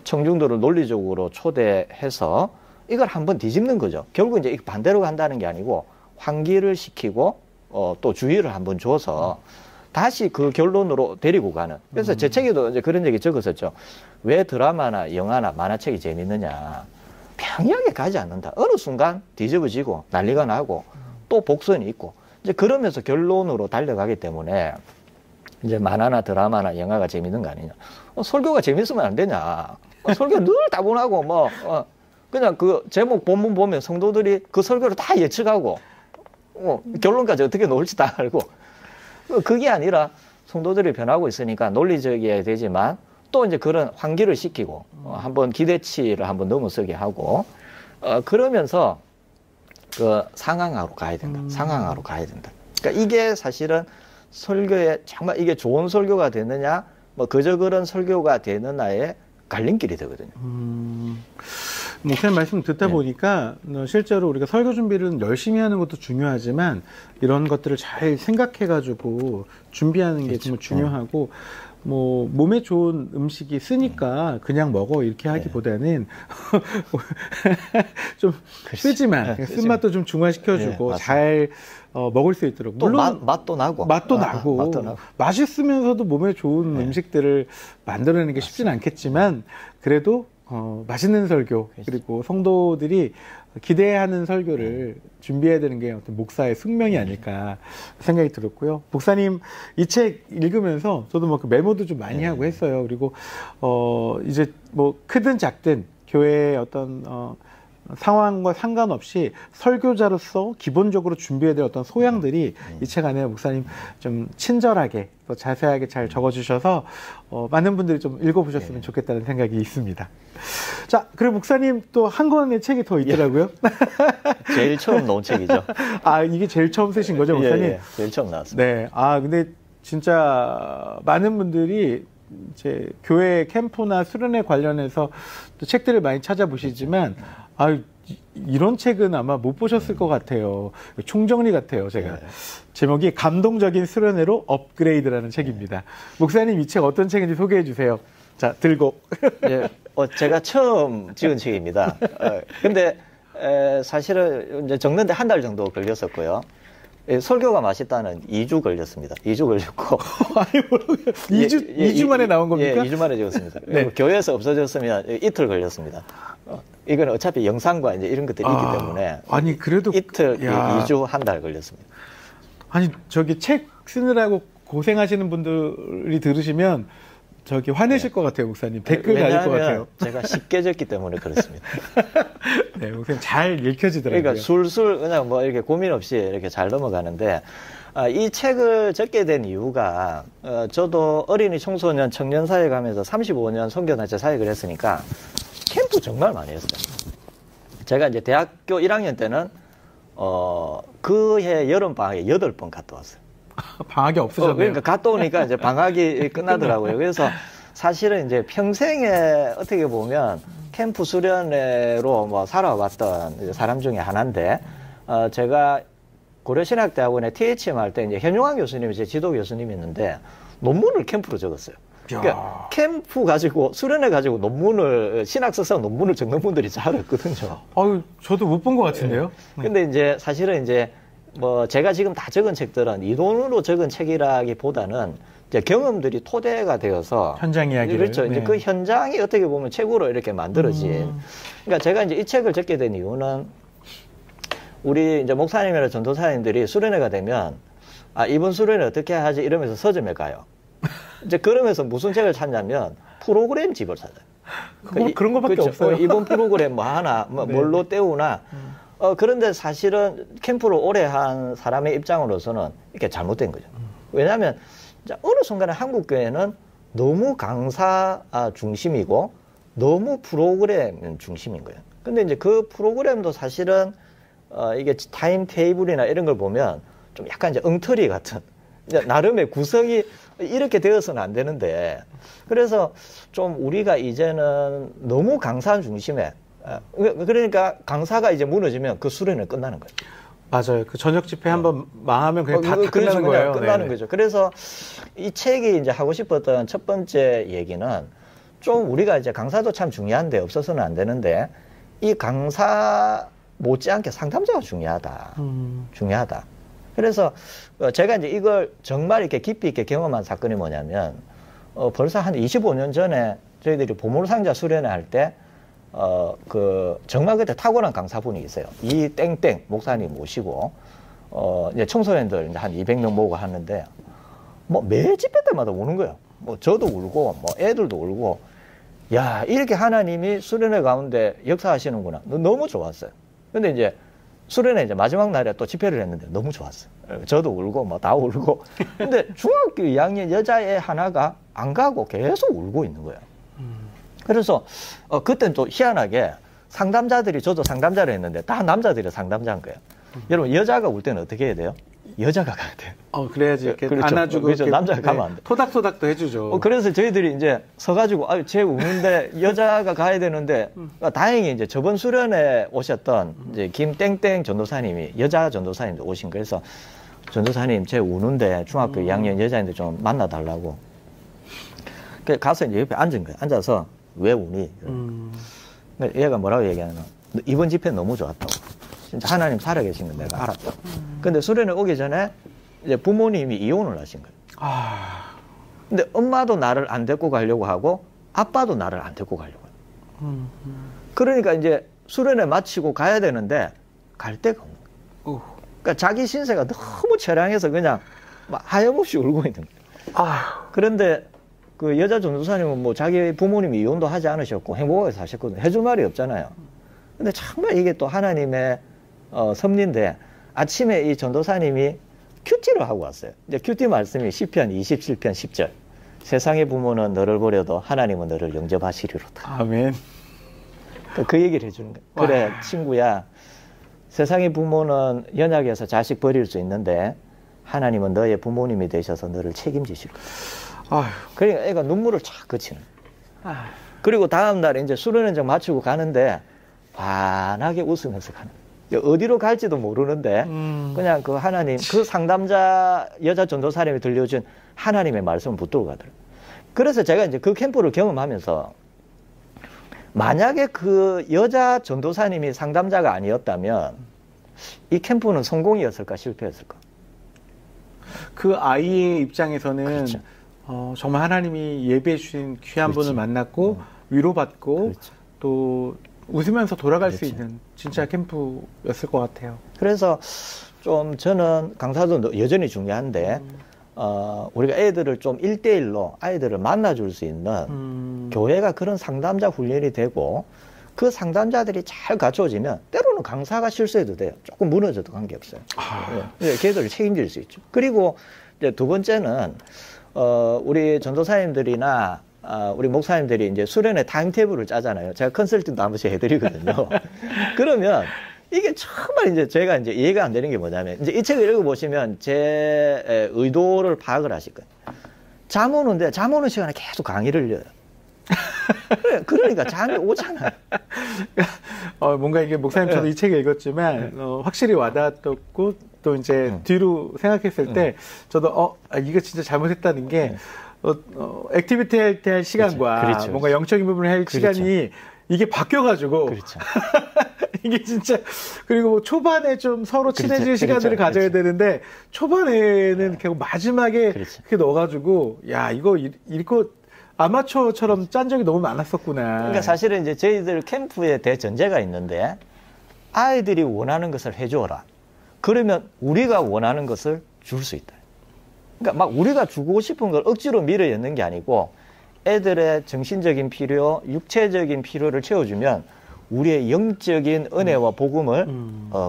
Speaker 2: 청중들을 논리적으로 초대해서 이걸 한번 뒤집는 거죠. 결국 이제 반대로 간다는 게 아니고 환기를 시키고 또 주의를 한번 줘서 다시 그 결론으로 데리고 가는. 그래서 제 책에도 이제 그런 얘기 적었었죠. 왜 드라마나 영화나 만화책이 재밌느냐. 평이하게 가지 않는다. 어느 순간 뒤집어지고 난리가 나고 또 복선이 있고 이제 그러면서 결론으로 달려가기 때문에 이제 만화나 드라마나 영화가 재밌는 거 아니냐. 설교가 재밌으면 안 되냐. 설교 늘 따분하고 뭐 그냥 그 제목 본문 보면 성도들이 그 설교를 다 예측하고 결론까지 어떻게 놓을지 다 알고 그게 아니라 성도들이 변하고 있으니까 논리적이어야 되지만 또 이제 그런 환기를 시키고 한번 기대치를 한번 넘어서게 하고 그러면서 그 상황화로 가야 된다. 상황화로 가야 된다. 그러니까 이게 사실은 설교에 정말 이게 좋은 설교가 됐느냐 뭐 그저 그런 설교가 되는 나의 갈림길이 되거든요.
Speaker 1: 목사님 말씀 듣다 보니까 실제로 우리가 설교 준비를 열심히 하는 것도 중요하지만 이런 것들을 잘 생각해가지고 준비하는 게 정말 중요하고 뭐 몸에 좋은 음식이 쓰니까 그냥 먹어 이렇게 하기보다는 좀 쓰지만 쓴맛도 좀 중화시켜주고 잘 먹을 수 있도록
Speaker 2: 또
Speaker 1: 물론
Speaker 2: 맛도 나고
Speaker 1: 맛도 나고 맛있으면서도 몸에 좋은 음식들을 만들어내는 게 쉽지는 않겠지만 그래도 맛있는 설교 그리고 성도들이 기대하는 설교를 준비해야 되는 게 어떤 목사의 숙명이 아닐까 생각이 들었고요. 목사님 이 책 읽으면서 저도 뭐 그 메모도 좀 많이 하고 했어요. 그리고 이제 뭐 크든 작든 교회의 어떤 상황과 상관없이 설교자로서 기본적으로 준비해야 될 어떤 소양들이 이 책 안에 목사님 좀 친절하게 또 자세하게 잘 적어주셔서 많은 분들이 좀 읽어보셨으면 좋겠다는 생각이 있습니다. 자, 그리고 목사님 또 한 권의 책이 더 있더라고요.
Speaker 2: 제일 처음 나온 책이죠.
Speaker 1: 아, 이게 제일 처음 쓰신 거죠, 목사님?
Speaker 2: 제일 처음 나왔습니다.
Speaker 1: 네. 아, 근데 진짜 많은 분들이 이제 교회 캠프나 수련회 관련해서 또 책들을 많이 찾아보시지만 이런 책은 아마 못 보셨을 것 같아요. 총정리 같아요, 제가. 제목이 감동적인 수련회로 업그레이드라는 책입니다. 목사님 이 책 어떤 책인지 소개해 주세요. 자, 들고.
Speaker 2: 제가 처음 찍은 책입니다. 근데 사실은 이제 적는데 한 달 정도 걸렸었고요. 설교가 맛있다는 2주 걸렸습니다. 2주 걸렸고.
Speaker 1: 아니, 모르겠어요. 2주 만에 나온 겁니까?
Speaker 2: 2주 만에 찍었습니다. 교회에서 없어졌으면 이틀 걸렸습니다. 이건 어차피 영상과 이제 이런 것들이 있기 때문에.
Speaker 1: 아니, 그래도.
Speaker 2: 이틀, 2주, 한 달 걸렸습니다.
Speaker 1: 아니, 저기 책 쓰느라고 고생하시는 분들이 들으시면 화내실 것 같아요, 목사님. 댓글 달릴 것 같아요.
Speaker 2: 제가 쉽게 적기 때문에 그렇습니다.
Speaker 1: 네, 목사님 잘 읽혀지더라고요.
Speaker 2: 그러니까 술술 그냥 뭐 이렇게 고민 없이 이렇게 잘 넘어가는데, 이 책을 적게 된 이유가, 저도 어린이 청소년 청년 사회 가면서 35년 선교단체 사역을 했으니까 캠프 정말 많이 했어요. 제가 이제 대학교 1학년 때는, 그해 여름방학에 8번 갔다 왔어요.
Speaker 1: 방학이 없으셨네요.
Speaker 2: 그러니까 갔다 오니까 이제 방학이 끝나더라고요. 그래서 사실은 이제 평생에 어떻게 보면 캠프 수련회로 뭐 살아왔던 사람 중에 하나인데, 제가 고려신학대학원에 THM 할 때 이제 현용환 교수님이 제 지도 교수님이었는데 논문을 캠프로 적었어요. 그러니까 캠프 가지고 수련회 가지고 논문을 신학서상 논문을 적는 분들이 잘 없거든요.
Speaker 1: 저도 못 본 것 같은데요.
Speaker 2: 근데 이제 사실은 이제 뭐 제가 지금 다 적은 책들은 이론으로 적은 책이라기보다는 이제 경험들이 토대가 되어서
Speaker 1: 현장 이야기를
Speaker 2: 그렇죠. 이제 그 현장이 어떻게 보면 책으로 이렇게 만들어진. 그러니까 제가 이제 이 책을 적게 된 이유는 우리 이제 목사님이나 전도사님들이 수련회가 되면 이번 수련회 어떻게 하지 이러면서 서점에 가요. 이제 그러면서 무슨 책을 찾냐면 프로그램 집을 찾아요.
Speaker 1: 그런 것밖에 없어요.
Speaker 2: 이번 프로그램 뭐 하나, 뭘로 때우나. 그런데 사실은 캠프를 오래 한 사람의 입장으로서는 이게 잘못된 거죠. 왜냐하면 어느 순간에 한국교회는 너무 강사 중심이고 너무 프로그램 중심인 거예요. 근데 이제 그 프로그램도 사실은 이게 타임 테이블이나 이런 걸 보면 좀 약간 이제 엉터리 같은 나름의 구성이 이렇게 되어서는 안 되는데, 그래서 좀 우리가 이제는 너무 강사 중심에, 그러니까 강사가 이제 무너지면 그 수련은 끝나는 거예요.
Speaker 1: 맞아요. 그 저녁 집회 한번 망하면 그냥 다 끝나는 거예요.
Speaker 2: 끝나는 거죠. 그래서 이 책이 이제 하고 싶었던 첫 번째 얘기는 좀 우리가 이제 강사도 참 중요한데 없어서는 안 되는데 이 강사 못지않게 상담자가 중요하다. 중요하다. 그래서 제가 이제 이걸 정말 이렇게 깊이 있게 경험한 사건이 뭐냐면 벌써 한 25년 전에 저희들이 보물상자 수련회 할 때 정말 그때 탁월한 강사분이 있어요. 이 땡땡 목사님 모시고 이제 청소년들 이제 한 200명 모으고 하는데 뭐 매 집회 때마다 우는 거예요. 뭐 저도 울고 뭐 애들도 울고, 야, 이렇게 하나님이 수련회 가운데 역사하시는구나. 너무 좋았어요. 근데 이제 수련회 이제 마지막 날에 또 집회를 했는데 너무 좋았어요. 저도 울고 뭐 다 울고. 근데 중학교 2학년 여자애 하나가 안 가고 계속 울고 있는 거예요. 그래서 그때는 또 희한하게 상담자들이, 저도 상담자를 했는데 다 남자들이 상담자인 거예요. 여러분, 여자가 울 때는 어떻게 해야 돼요? 여자가 가야 돼요.
Speaker 1: 그래야지 이렇게
Speaker 2: 그렇죠.
Speaker 1: 안아주고.
Speaker 2: 그렇죠.
Speaker 1: 이렇게,
Speaker 2: 남자가 가면 안 돼.
Speaker 1: 토닥토닥도 해주죠.
Speaker 2: 그래서 저희들이 이제 서가지고, 쟤 우는데 여자가 가야 되는데, 다행히 이제 저번 수련회 오셨던 이제 김땡땡 전도사님이, 여자 전도사님도 오신 거예요. 그래서 전도사님, 쟤 우는데 중학교 2학년 여자인데 좀 만나달라고. 그래서 가서 이제 옆에 앉은 거예요. 앉아서, 왜 우니? 얘가 뭐라고 얘기하냐면, 이번 집회 너무 좋았다고. 진짜 하나님 살아계신 건 내가 알았다고. 근데 수련회 오기 전에 이제 부모님이 이혼을 하신 거예요. 근데 엄마도 나를 안 데리고 가려고 하고 아빠도 나를 안 데리고 가려고 해요. 그러니까 이제 수련회 마치고 가야 되는데 갈 데가 없는 거예요. 그러니까 자기 신세가 너무 처량해서 그냥 막 하염없이 울고 있는 거예요. 그런데 그 여자 전도사님은 뭐 자기 부모님이 이혼도 하지 않으셨고 행복하게 사셨거든요. 해줄 말이 없잖아요. 근데 정말 이게 또 하나님의 섭리인데 아침에 이 전도사님이 큐티를 하고 왔어요. 이제 큐티 말씀이 시편 27편 10절. 세상의 부모는 너를 버려도 하나님은 너를 영접하시리로다.
Speaker 1: 아멘.
Speaker 2: 그 얘기를 해주는 거예요. 그래, 친구야. 세상의 부모는 연약해서 자식 버릴 수 있는데 하나님은 너의 부모님이 되셔서 너를 책임지실 거야. 그러니까 애가 눈물을 쫙 그치는 거예요. 그리고 다음날 이제 수련회장 마치고 가는데 환하게 웃으면서 가는 거예요. 어디로 갈지도 모르는데 그냥 그 하나님, 그 상담자 여자 전도사님이 들려준 하나님의 말씀을 붙들고 가더라고요. 그래서 제가 이제 그 캠프를 경험하면서 만약에 그 여자 전도사님이 상담자가 아니었다면 이 캠프는 성공이었을까 실패였을까?
Speaker 1: 그 아이의 입장에서는
Speaker 2: 그렇죠.
Speaker 1: 정말 하나님이 예배해 주신 귀한
Speaker 2: 그렇지.
Speaker 1: 분을 만났고 위로받고
Speaker 2: 그렇죠.
Speaker 1: 또 웃으면서 돌아갈 수
Speaker 2: 그렇죠.
Speaker 1: 있는 진짜 캠프였을 것 같아요.
Speaker 2: 그래서 좀 저는 강사도 여전히 중요한데 우리가 애들을 좀 1대1로 아이들을 만나줄 수 있는 교회가 그런 상담자 훈련이 되고 그 상담자들이 잘 갖춰지면 때로는 강사가 실수해도 돼요. 조금 무너져도 관계없어요. 네, 걔들을 책임질 수 있죠. 그리고 이제 두 번째는 우리 전도사님들이나 우리 목사님들이 이제 수련회 타임테이블을 짜잖아요. 제가 컨설팅도 한 번씩 해드리거든요. 그러면 이게 정말 이제 제가 이제 이해가 안 되는 게 뭐냐면 이제 이 책을 읽어보시면 제 의도를 파악을 하실 거예요. 잠 오는데 잠 오는 시간에 계속 강의를 열어요. 그러니까 잠이 오잖아요.
Speaker 1: 뭔가 이게 목사님 저도 이 책을 읽었지만 확실히 와닿았고 또 이제 뒤로 생각했을 때 저도 이거 진짜 잘못했다는 게 액티비티 할 때 할 시간과
Speaker 2: 그렇죠.
Speaker 1: 뭔가 영적인 부분을 할 시간이 이게 바뀌어가지고
Speaker 2: 그렇죠.
Speaker 1: 이게 진짜 그리고 뭐 초반에 좀 서로 친해질
Speaker 2: 그렇죠.
Speaker 1: 시간들을
Speaker 2: 그렇죠.
Speaker 1: 가져야 되는데 초반에는 결국 마지막에
Speaker 2: 그렇죠.
Speaker 1: 그렇게 넣어가지고 야 이거 아마추어처럼 짠 적이 너무 많았었구나.
Speaker 2: 그러니까 사실은 이제 저희들 캠프에 대전제가 있는데 아이들이 원하는 것을 해주어라. 그러면 우리가 원하는 것을 줄 수 있다. 그러니까 막 우리가 주고 싶은 걸 억지로 밀어넣는 게 아니고 애들의 정신적인 필요, 육체적인 필요를 채워주면 우리의 영적인 은혜와 복음을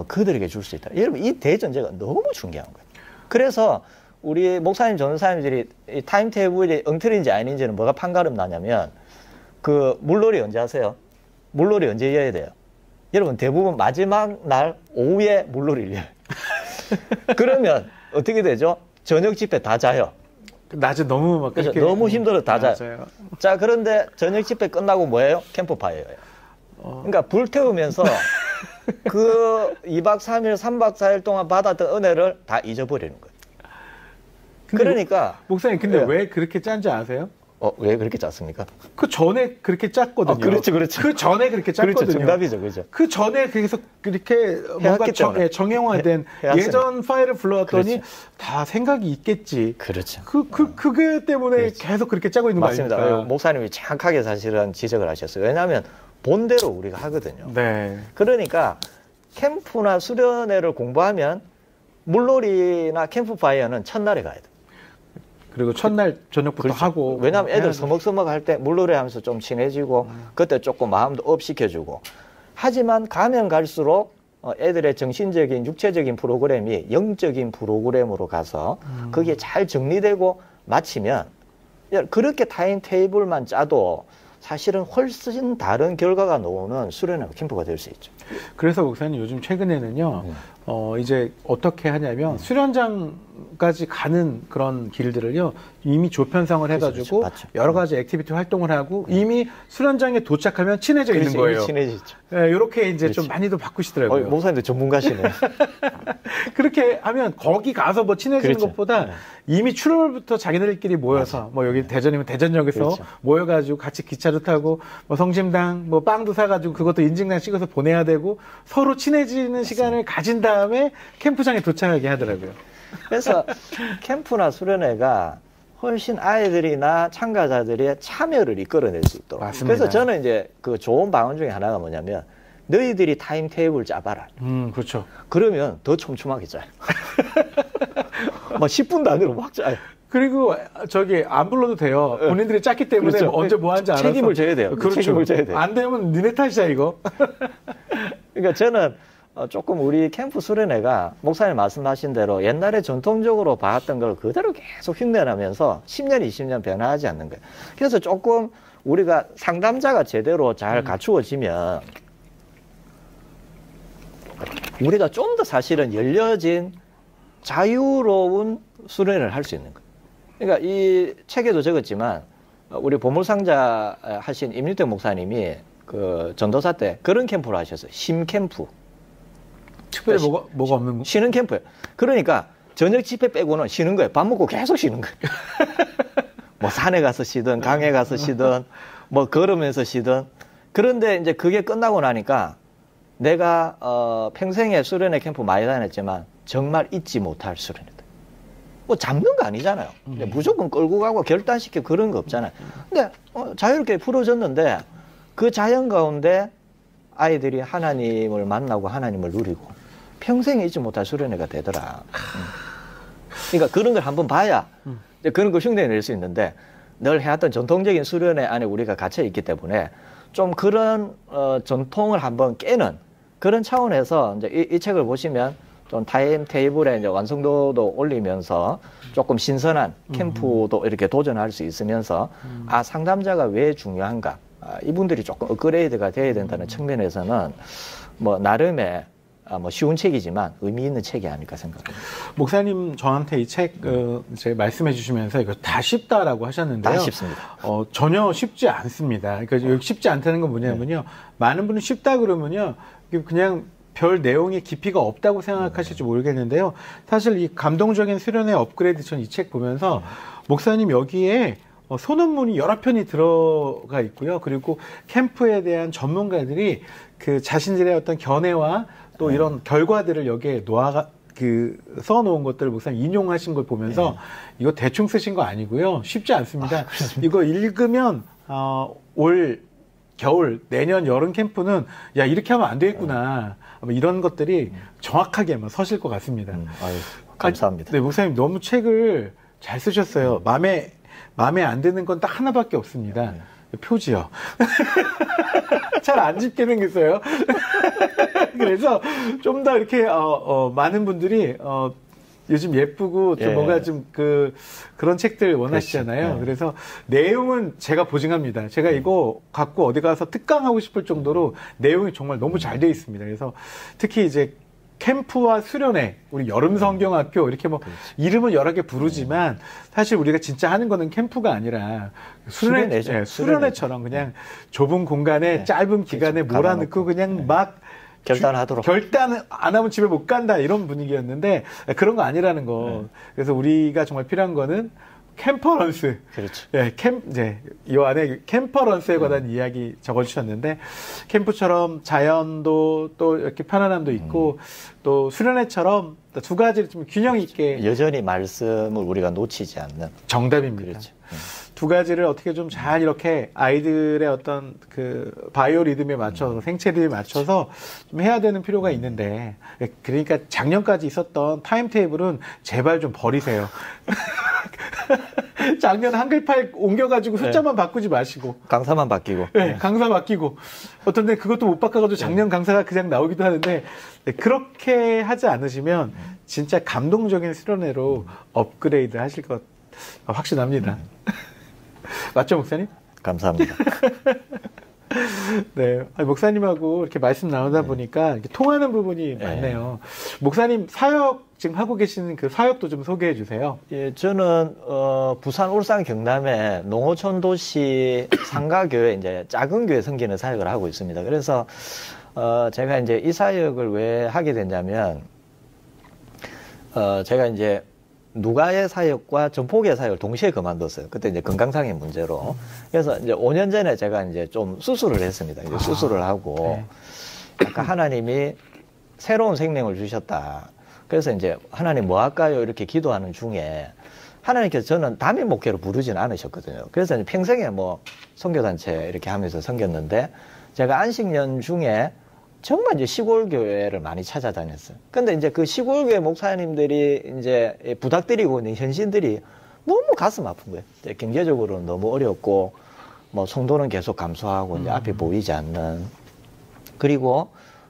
Speaker 2: 그들에게 줄 수 있다. 여러분 이 대전제가 너무 중요한 거예요. 그래서 우리 목사님, 전도사님들이 이 타임테이블이 엉터리인지 아닌지는 뭐가 판가름 나냐면 그 물놀이 언제 하세요? 물놀이 언제 해야 돼요? 여러분 대부분 마지막 날 오후에 물놀이를 해요. 그러면 어떻게 되죠? 저녁 집회 다 자요.
Speaker 1: 낮에 너무 막
Speaker 2: 그렇죠.
Speaker 1: 그렇게
Speaker 2: 너무 힘들어 다 자요.
Speaker 1: 맞아요.
Speaker 2: 자, 그런데 저녁 집회 끝나고 뭐예요? 캠프파이어예요. 그러니까 불태우면서 그 2박 3일, 3박 4일 동안 받았던 은혜를 다 잊어버리는 거예요. 그러니까
Speaker 1: 목사님 근데
Speaker 2: 네.
Speaker 1: 왜 그렇게 짠지 아세요?
Speaker 2: 왜 그렇게 짰습니까?
Speaker 1: 그 전에 그렇게 짰거든요.
Speaker 2: 그렇죠.
Speaker 1: 그 전에 그렇게 짰거든요.
Speaker 2: 그렇죠. 정답이죠. 그죠.
Speaker 1: 그 전에 계속 그렇게 뭔가 정형화된 예전 파일을 불러왔더니
Speaker 2: 그렇죠.
Speaker 1: 다 생각이 있겠지.
Speaker 2: 그렇죠.
Speaker 1: 그게 때문에
Speaker 2: 그렇죠.
Speaker 1: 계속 그렇게 짜고 있는 거
Speaker 2: 맞습니다.
Speaker 1: 아닙니까?
Speaker 2: 목사님이 정확하게 사실은 지적을 하셨어요. 왜냐하면 본대로 우리가 하거든요.
Speaker 1: 네.
Speaker 2: 그러니까 캠프나 수련회를 공부하면 물놀이나 캠프파이어는 첫날에 가야 돼.
Speaker 1: 그리고 첫날 저녁부터
Speaker 2: 그렇죠.
Speaker 1: 하고.
Speaker 2: 왜냐하면 애들
Speaker 1: 해야지.
Speaker 2: 서먹서먹 할 때 물놀이 하면서 좀 친해지고 그때 조금 마음도 업 시켜주고 하지만 가면 갈수록 애들의 정신적인 육체적인 프로그램이 영적인 프로그램으로 가서 그게 잘 정리되고 마치면 그렇게 타임 테이블만 짜도 사실은 훨씬 다른 결과가 나오는 수련회 캠프가 될 수 있죠.
Speaker 1: 그래서 목사님 요즘 최근에는요 이제 어떻게 하냐면 수련장까지 가는 그런 길들을요 이미 조편성을 해가지고
Speaker 2: 그렇죠.
Speaker 1: 여러 가지 액티비티 활동을 하고 이미 수련장에 도착하면 친해져 있는 거예요.
Speaker 2: 친해지죠.
Speaker 1: 네, 이렇게 이제
Speaker 2: 그렇지.
Speaker 1: 좀 많이도 바꾸시더라고요.
Speaker 2: 목사님도 전문가시네요.
Speaker 1: 그렇게 하면 거기 가서 뭐 친해지는
Speaker 2: 그렇죠.
Speaker 1: 것보다 이미 출발부터 자기들끼리 모여서 뭐 여기 대전이면 대전역에서
Speaker 2: 그렇죠.
Speaker 1: 모여가지고 같이 기차도 타고 뭐 성심당 뭐 빵도 사가지고 그것도 인증장 찍어서 보내야 되고 서로 친해지는 시간을 가진 다음에 캠프장에 도착하게 하더라고요.
Speaker 2: 그래서 캠프나 수련회가 훨씬 아이들이나 참가자들의 참여를 이끌어낼 수 있도록.
Speaker 1: 맞습니다.
Speaker 2: 그래서 저는 이제 그 좋은 방안 중에 하나가 뭐냐면 너희들이 타임 테이블 짜봐라.
Speaker 1: 그렇죠.
Speaker 2: 그러면 더 촘촘하게 짜요. 막 10분 단위로 막 짜요.
Speaker 1: 그리고 저기 안 불러도 돼요. 본인들이 짰기 때문에
Speaker 2: 그렇죠.
Speaker 1: 뭐 언제 뭐 하는지 알아서.
Speaker 2: 책임을 져야 돼요.
Speaker 1: 그렇죠.
Speaker 2: 책임을 져야 돼요.
Speaker 1: 안 되면 니네 탓이야 이거.
Speaker 2: 그러니까 저는 조금 우리 캠프 수련회가 목사님 말씀하신 대로 옛날에 전통적으로 봐왔던 걸 그대로 계속 흉내내면서 10년, 20년 변화하지 않는 거예요. 그래서 조금 우리가 상담자가 제대로 잘 갖추어지면 우리가 좀 더 사실은 열려진 자유로운 수련회를 할 수 있는 거예요. 그러니까 이 책에도 적었지만 우리 보물상자 하신 임윤택 목사님이 그 전도사 때 그런 캠프를 하셨어요. 심 캠프.
Speaker 1: 특별히 뭐가 없는 거?
Speaker 2: 쉬는 캠프예요. 그러니까 저녁 집회 빼고는 쉬는 거예요. 밥 먹고 계속 쉬는 거예요. 뭐 산에 가서 쉬든 강에 가서 쉬든 뭐 걸으면서 쉬든. 그런데 이제 그게 끝나고 나니까 내가 평생에 수련회 캠프 많이 다녔지만 정말 잊지 못할 수련회다. 뭐 잡는 거 아니잖아요. 무조건 끌고 가고 결단시키고 그런 거 없잖아요. 근데 자유롭게 풀어졌는데 그 자연 가운데 아이들이 하나님을 만나고 하나님을 누리고 평생에 잊지 못할 수련회가 되더라. 그러니까 그런 걸 한번 봐야 그런 걸 흉내낼 수 있는데 늘 해왔던 전통적인 수련회 안에 우리가 갇혀 있기 때문에 좀 그런 전통을 한번 깨는 그런 차원에서 이제 이 책을 보시면 좀 타임 테이블에 이제 완성도도 올리면서 조금 신선한 캠프도 이렇게 도전할 수 있으면서 상담자가 왜 중요한가? 이분들이 조금 업그레이드가 돼야 된다는 측면에서는 뭐 나름의 뭐 쉬운 책이지만 의미 있는 책이 아닐까 생각합니다.
Speaker 1: 목사님 저한테 이 책 이제 말씀해 주시면서 이거 다 쉽다라고 하셨는데요.
Speaker 2: 다 쉽습니다.
Speaker 1: 전혀 쉽지 않습니다. 그러니까 쉽지 않다는 건 뭐냐면요. 많은 분은 쉽다 그러면요. 그냥 별 내용의 깊이가 없다고 생각하실지 모르겠는데요. 사실 이 감동적인 수련회 업그레이드 전 이 책 보면서 목사님 여기에 소논문이 여러 편이 들어가 있고요. 그리고 캠프에 대한 전문가들이 그 자신들의 어떤 견해와 또 이런 결과들을 여기에 써놓은 것들을 목사님 인용하신 걸 보면서 이거 대충 쓰신 거 아니고요. 쉽지 않습니다. 이거 읽으면 올 겨울 내년 여름 캠프는 야 이렇게 하면 안 되겠구나. 이런 것들이 정확하게 서실 것 같습니다.
Speaker 2: 아유, 감사합니다.
Speaker 1: 네, 목사님 너무 책을 잘 쓰셨어요. 마음에 안 드는 건 딱 하나밖에 없습니다. 표지요. 잘 안 집게 생겼어요. 그래서 좀 더 이렇게 많은 분들이 요즘 예쁘고 좀 뭔가 좀 그런 책들 원하시잖아요.
Speaker 2: 그렇죠.
Speaker 1: 그래서 내용은 제가 보증합니다. 제가 이거 갖고 어디 가서 특강하고 싶을 정도로 내용이 정말 너무 잘 돼 있습니다. 그래서 특히 이제 캠프와 수련회, 우리 여름 성경학교 이렇게 뭐 이름은 여러 개 부르지만 사실 우리가 진짜 하는 거는 캠프가 아니라 수련회처럼 그냥 좁은 공간에 짧은 기간에 몰아넣고 그냥 막
Speaker 2: 결단하도록.
Speaker 1: 결단 안 하면 집에 못 간다 이런 분위기였는데 그런 거 아니라는 거. 그래서 우리가 정말 필요한 거는 캠퍼런스.
Speaker 2: 그렇죠.
Speaker 1: 예, 이 안에 캠퍼런스에 관한 이야기 적어주셨는데, 캠프처럼 자연도 또 이렇게 편안함도 있고, 또 수련회처럼 두 가지를 좀 균형 있게.
Speaker 2: 여전히 말씀을 우리가 놓치지 않는.
Speaker 1: 정답입니다.
Speaker 2: 그렇죠.
Speaker 1: 두 가지를 어떻게 좀 잘 이렇게 아이들의 어떤 바이오 리듬에 맞춰서 생체 리듬에 맞춰서 좀 해야 되는 필요가 있는데, 그러니까 작년까지 있었던 타임 테이블은 제발 좀 버리세요. 작년 한글파일 옮겨가지고 숫자만 바꾸지 마시고.
Speaker 2: 강사만 바뀌고.
Speaker 1: 네, 강사 바뀌고. 어떤 데 그것도 못 바꿔가지고 작년 강사가 그냥 나오기도 하는데, 그렇게 하지 않으시면 진짜 감동적인 수련회로 업그레이드 하실 것 확신합니다. 맞죠, 목사님?
Speaker 2: 감사합니다.
Speaker 1: 네. 목사님하고 이렇게 말씀 나누다 보니까 이렇게 통하는 부분이 많네요. 목사님 사역 지금 하고 계시는 그 사역도 좀 소개해 주세요.
Speaker 2: 예, 저는 부산, 울산, 경남에 농어촌 도시 상가교회 이제 작은 교회 섬기는 사역을 하고 있습니다. 그래서 제가 이제 이 사역을 왜 하게 됐냐면 제가 이제 누가의 사역과 전폭의 사역을 동시에 그만뒀어요. 그때 이제 건강상의 문제로. 그래서 이제 5년 전에 제가 이제 좀 수술을 했습니다. 이제 수술을 하고 약간 하나님이 새로운 생명을 주셨다. 그래서 이제 하나님 뭐 할까요? 이렇게 기도하는 중에 하나님께서 저는 담임 목회로 부르진 않으셨거든요. 그래서 이제 평생에 뭐 선교단체 이렇게 하면서 섬겼는데 제가 안식년 중에 정말 이제 시골 교회를 많이 찾아다녔어요. 근데 이제 그 시골 교회 목사님들이 이제 부탁드리고 있는 현신들이 너무 가슴 아픈 거예요. 이제 경제적으로는 너무 어렵고, 뭐 성도는 계속 감소하고, 이제 앞이 보이지 않는. 그리고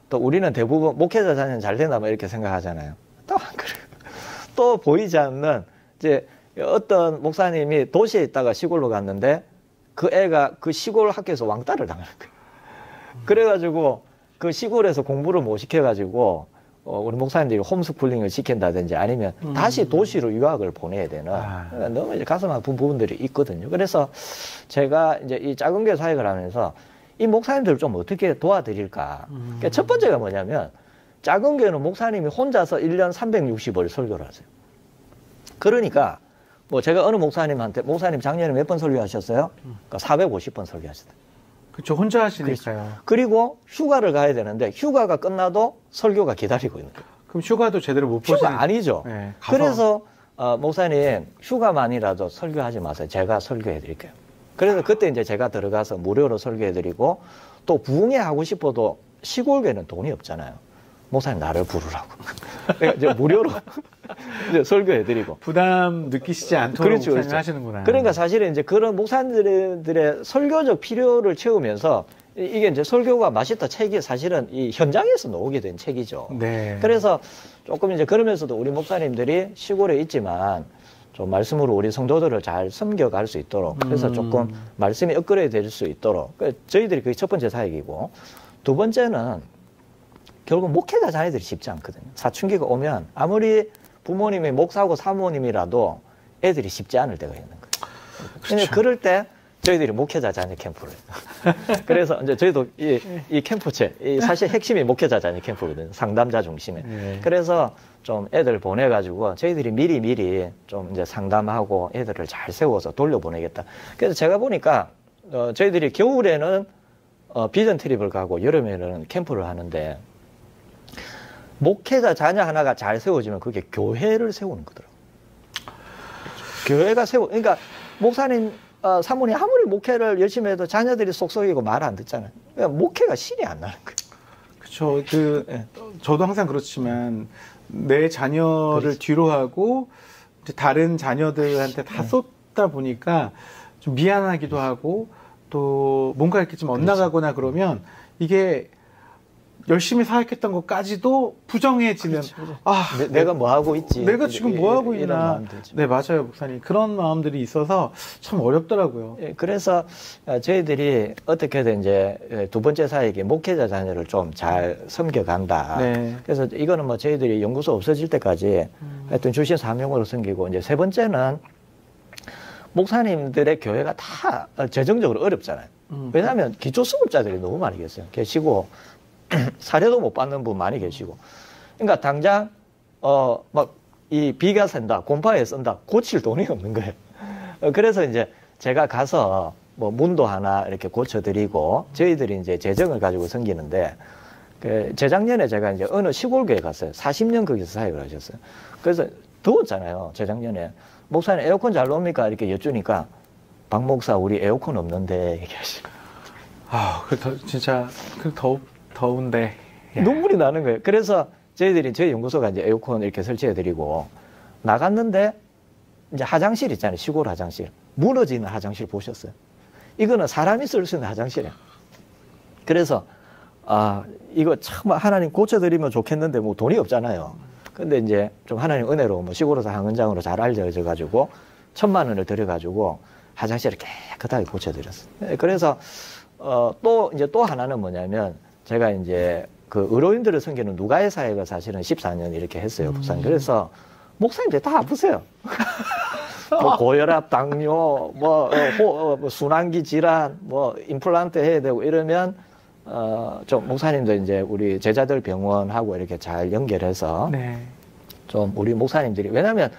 Speaker 2: 또 우리는 대부분 목회자 자녀는 잘 된다, 뭐 이렇게 생각하잖아요. 또 안 그래요. 또 보이지 않는, 이제 어떤 목사님이 도시에 있다가 시골로 갔는데 그 애가 그 시골 학교에서 왕따를 당하는 거예요. 그래가지고 그 시골에서 공부를 못 시켜가지고 우리 목사님들이 홈스쿨링을 시킨다든지 아니면 다시 도시로 유학을 보내야 되는 너무 이제 가슴 아픈 부분들이 있거든요. 그래서 제가 이제 이 작은 교회 사역을 하면서 이 목사님들을 좀 어떻게 도와드릴까. 그러니까 첫 번째가 뭐냐면 작은 교회는 목사님이 혼자서 1년 360일 설교를 하세요. 그러니까 뭐 제가 어느 목사님한테 목사님 작년에 몇 번 설교하셨어요? 그러니까 450번 설교하셨다.
Speaker 1: 그렇죠. 혼자 하시니까요.
Speaker 2: 그렇죠. 그리고 휴가를 가야 되는데 휴가가 끝나도 설교가 기다리고 있는 거예요.
Speaker 1: 그럼 휴가도 제대로 못 보시는
Speaker 2: 휴가 아니죠.
Speaker 1: 네,
Speaker 2: 그래서 목사님 휴가만이라도 설교하지 마세요. 제가 설교해 드릴게요. 그래서 그때 이제 제가 들어가서 무료로 설교해 드리고 또 부흥회 하고 싶어도 시골교회는 돈이 없잖아요. 목사님 나를 부르라고. 이제 무료로 이제 설교해드리고.
Speaker 1: 부담 느끼시지 않도록
Speaker 2: 그렇죠,
Speaker 1: 목사님 하시는구나.
Speaker 2: 그러니까 사실은 이제 그런 목사님들의 설교적 필요를 채우면서 이게 이제 설교가 맛있다 책이 사실은 이 현장에서 나오게 된 책이죠.
Speaker 1: 네.
Speaker 2: 그래서 조금 이제 그러면서도 우리 목사님들이 시골에 있지만 좀 말씀으로 우리 성도들을 잘 섬겨갈 수 있도록 그래서 조금 말씀이 업그레이드 될 수 있도록 저희들이 그게 첫 번째 사역이고 두 번째는 결국 목회자 자녀들이 쉽지 않거든요. 사춘기가 오면 아무리 부모님이 목사고 사모님이라도 애들이 쉽지 않을 때가 있는 거예요. 그렇죠. 그럴 때 저희들이 목회자 자녀 캠프를 해요. 그래서 이제 저희도 이 캠프체, 사실 핵심이 목회자 자녀 캠프거든요. 상담자 중심에.
Speaker 1: 네.
Speaker 2: 그래서 좀 애들 보내가지고 저희들이 미리 좀 이제 상담하고 애들을 잘 세워서 돌려보내겠다. 그래서 제가 보니까 저희들이 겨울에는 비전 트립을 가고 여름에는 캠프를 하는데 목회자 자녀 하나가 잘 세워지면 그게 교회를 세우는 거더라고요. 교회가 그러니까 목사님, 사모님 아무리 목회를 열심히 해도 자녀들이 속썩이고 말 안 듣잖아요. 그러니까 목회가 실이 안 나는 거예요.
Speaker 1: 그렇죠. 저도 항상 그렇지만 내 자녀를
Speaker 2: 그렇지.
Speaker 1: 뒤로 하고 이제 다른 자녀들한테 다 쏟다 보니까 좀 미안하기도 하고 또 뭔가 이렇게 좀 엇나가거나 그러면 이게 열심히 사역했던 것까지도 부정해지는.
Speaker 2: 그렇죠.
Speaker 1: 내가
Speaker 2: 뭐 하고 있지?
Speaker 1: 내가 지금 뭐 하고 있나? 네, 맞아요, 목사님. 그런 마음들이 있어서 참 어렵더라고요.
Speaker 2: 그래서 저희들이 어떻게든 이제 두 번째 사역이 목회자 자녀를 좀 잘 섬겨간다.
Speaker 1: 네.
Speaker 2: 그래서 이거는 뭐 저희들이 연구소 없어질 때까지 하여튼 주신 사명으로 섬기고 이제 세 번째는 목사님들의 교회가 다 재정적으로 어렵잖아요. 왜냐하면 기초수급자들이 너무 많이 계시고 사례도 못 받는 분 많이 계시고. 그러니까 당장, 이 비가 샌다, 곰팡이에 쓴다, 고칠 돈이 없는 거예요. 그래서 이제 제가 가서 뭐 문도 하나 이렇게 고쳐드리고, 저희들이 이제 재정을 가지고 섬기는데, 재작년에 제가 이제 어느 시골교회 갔어요. 40년 거기서 사역을 하셨어요. 그래서 더웠잖아요, 재작년에. 목사님 에어컨 잘 나옵니까? 이렇게 여쭈니까, 박 목사, 우리 에어컨 없는데, 얘기하시고.
Speaker 1: 진짜, 더운데.
Speaker 2: 눈물이 나는 거예요. 그래서 저희 연구소가 이제 에어컨 이렇게 설치해드리고 나갔는데 이제 화장실 있잖아요. 시골 화장실. 무너지는 화장실 보셨어요? 이거는 사람이 쓸 수 있는 화장실이에요. 그래서, 이거 참 하나님 고쳐드리면 좋겠는데 뭐 돈이 없잖아요. 근데 이제 좀 하나님 은혜로 뭐 시골에서 항은장으로 잘 알려져가지고 1,000만 원을 들여가지고 화장실을 깨끗하게 고쳐드렸어요. 그래서 또 이제 또 하나는 뭐냐면 제가 이제 그 의료인들을 섬기는 누가의 사역을 사실은 14년 이렇게 했어요, 부산. 그래서 목사님들 다 아프세요. 뭐 고혈압, 당뇨, 뭐 순환기 질환, 뭐 임플란트 해야 되고 이러면 좀 목사님도 이제 우리 제자들 병원하고 이렇게 잘 연결해서
Speaker 1: 네.
Speaker 2: 좀 우리 목사님들이 왜냐하면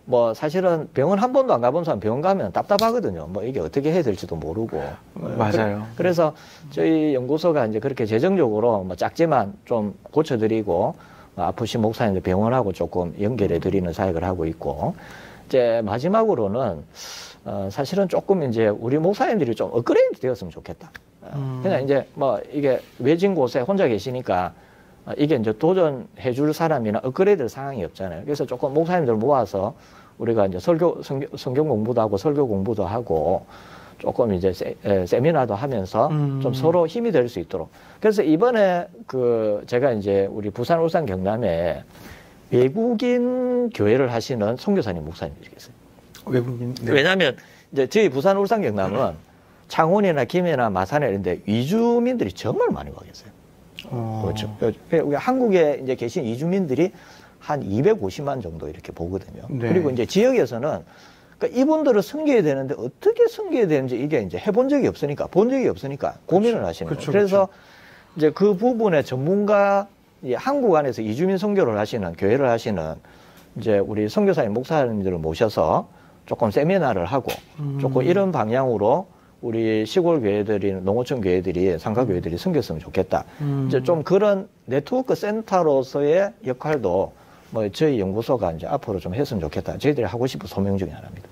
Speaker 2: 뭐 사실은 병원 한 번도 안 가본 사람 병원 가면 답답하거든요. 뭐 이게 어떻게 해야 될지도 모르고.
Speaker 1: 맞아요.
Speaker 2: 그래서 저희 연구소가 이제 그렇게 재정적으로 뭐 작지만 좀 고쳐드리고 아프신 목사님들 병원하고 조금 연결해 드리는 사역을 하고 있고 이제 마지막으로는 사실은 조금 이제 우리 목사님들이 좀 업그레이드 되었으면 좋겠다. 그냥 이제 뭐 이게 외진 곳에 혼자 계시니까 이게 이제 도전해 줄 사람이나 업그레이드 상황이 없잖아요. 그래서 조금 목사님들 모아서 우리가 이제 성경 공부도 하고 설교 공부도 하고 조금 이제 세미나도 하면서 좀 서로 힘이 될 수 있도록. 그래서 이번에 그 제가 이제 우리 부산, 울산, 경남에 외국인 교회를 하시는 선교사님 목사님들이 계세요.
Speaker 1: 외국인. 네.
Speaker 2: 왜냐하면 이제 저희 부산, 울산, 경남은 창원이나 김해나 마산에 이런데 이주민들이 정말 많이 와 계세요. 그렇죠. 한국에 이제 계신 이주민들이 한 250만 정도 이렇게 보거든요.
Speaker 1: 네.
Speaker 2: 그리고 이제 지역에서는 그러니까 이분들을 섬겨야 되는데 어떻게 섬겨야 되는지 이게 이제 해본 적이 없으니까, 본 적이 없으니까 고민을 하시는 거예요. 그래서 이제 그 부분에 전문가, 한국 안에서 이주민 선교를 하시는, 교회를 하시는 이제 우리 선교사님, 목사님들을 모셔서 조금 세미나를 하고 조금 이런 방향으로 우리 시골 교회들이, 농어촌 교회들이, 상가 교회들이 섬겼으면 좋겠다. 이제 좀 그런 네트워크 센터로서의 역할도 뭐 저희 연구소가 이제 앞으로 좀 했으면 좋겠다. 저희들이 하고 싶은 소명 중에 하나입니다.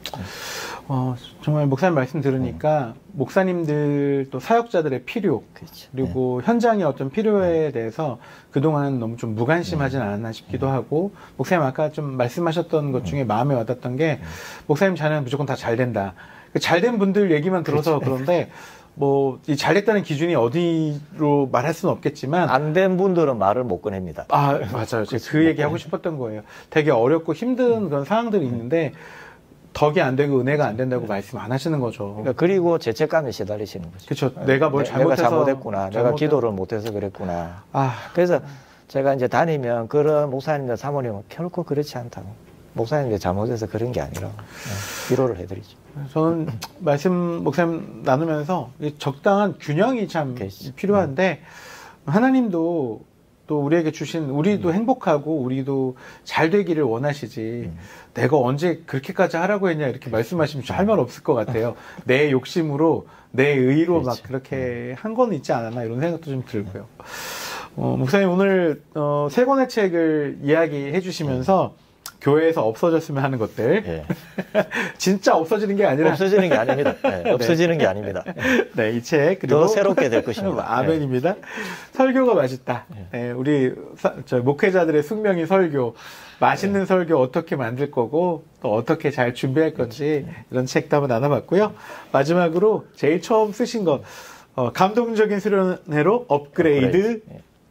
Speaker 1: 정말 목사님 말씀 들으니까 목사님들 또 사역자들의 필요,
Speaker 2: 그렇죠.
Speaker 1: 그리고 현장의 어떤 필요에 대해서 그동안 너무 좀 무관심하진 않았나 싶기도 하고, 목사님 아까 좀 말씀하셨던 것 중에 마음에 와닿던 게 목사님 자녀는 무조건 다 잘 된다. 잘된 분들 얘기만 들어서 그런데 뭐 이 잘됐다는 기준이 어디로 말할 수는 없겠지만
Speaker 2: 안 된 분들은 말을 못 꺼냅니다.
Speaker 1: 아 맞아요. 제가 그 얘기 하고 싶었던 거예요. 되게 어렵고 힘든 그런 상황들이 있는데 덕이 안 되고 은혜가 안 된다고 말씀 안 하시는 거죠.
Speaker 2: 그러니까 그리고 죄책감에 시달리시는 거죠.
Speaker 1: 그렇죠. 내가 뭘 잘못해서
Speaker 2: 내가 잘못했구나. 내가 기도를 못해서 그랬구나.
Speaker 1: 아
Speaker 2: 그래서 제가 이제 다니면 그런 목사님들 사모님은 결코 그렇지 않다고. 목사님들 잘못해서 그런 게 아니라 위로를 해드리죠.
Speaker 1: 저는 목사님 나누면서 적당한 균형이 참 필요한데 하나님도 또 우리에게 주신 우리도 행복하고 우리도 잘 되기를 원하시지 내가 언제 그렇게까지 하라고 했냐 이렇게 말씀하시면 할 말 없을 것 같아요. 내 욕심으로 내 의로 막 그렇게 한 건 있지 않았나 이런 생각도 좀 들고요. 목사님 오늘 세 권의 책을 이야기해 주시면서 교회에서 없어졌으면 하는 것들. 진짜 없어지는 게 아니라.
Speaker 2: 없어지는 게 아닙니다. 네, 없어지는 게 아닙니다.
Speaker 1: 네, 이 책. 그리고
Speaker 2: 더 새롭게 될 것입니다.
Speaker 1: 아멘입니다. 설교가 맛있다. 네, 우리 목회자들의 숙명이 설교. 맛있는 설교 어떻게 만들 거고, 또 어떻게 잘 준비할 건지, 이런 책도 한번 나눠봤고요. 마지막으로 제일 처음 쓰신 것, 감동적인 수련회로 업그레이드.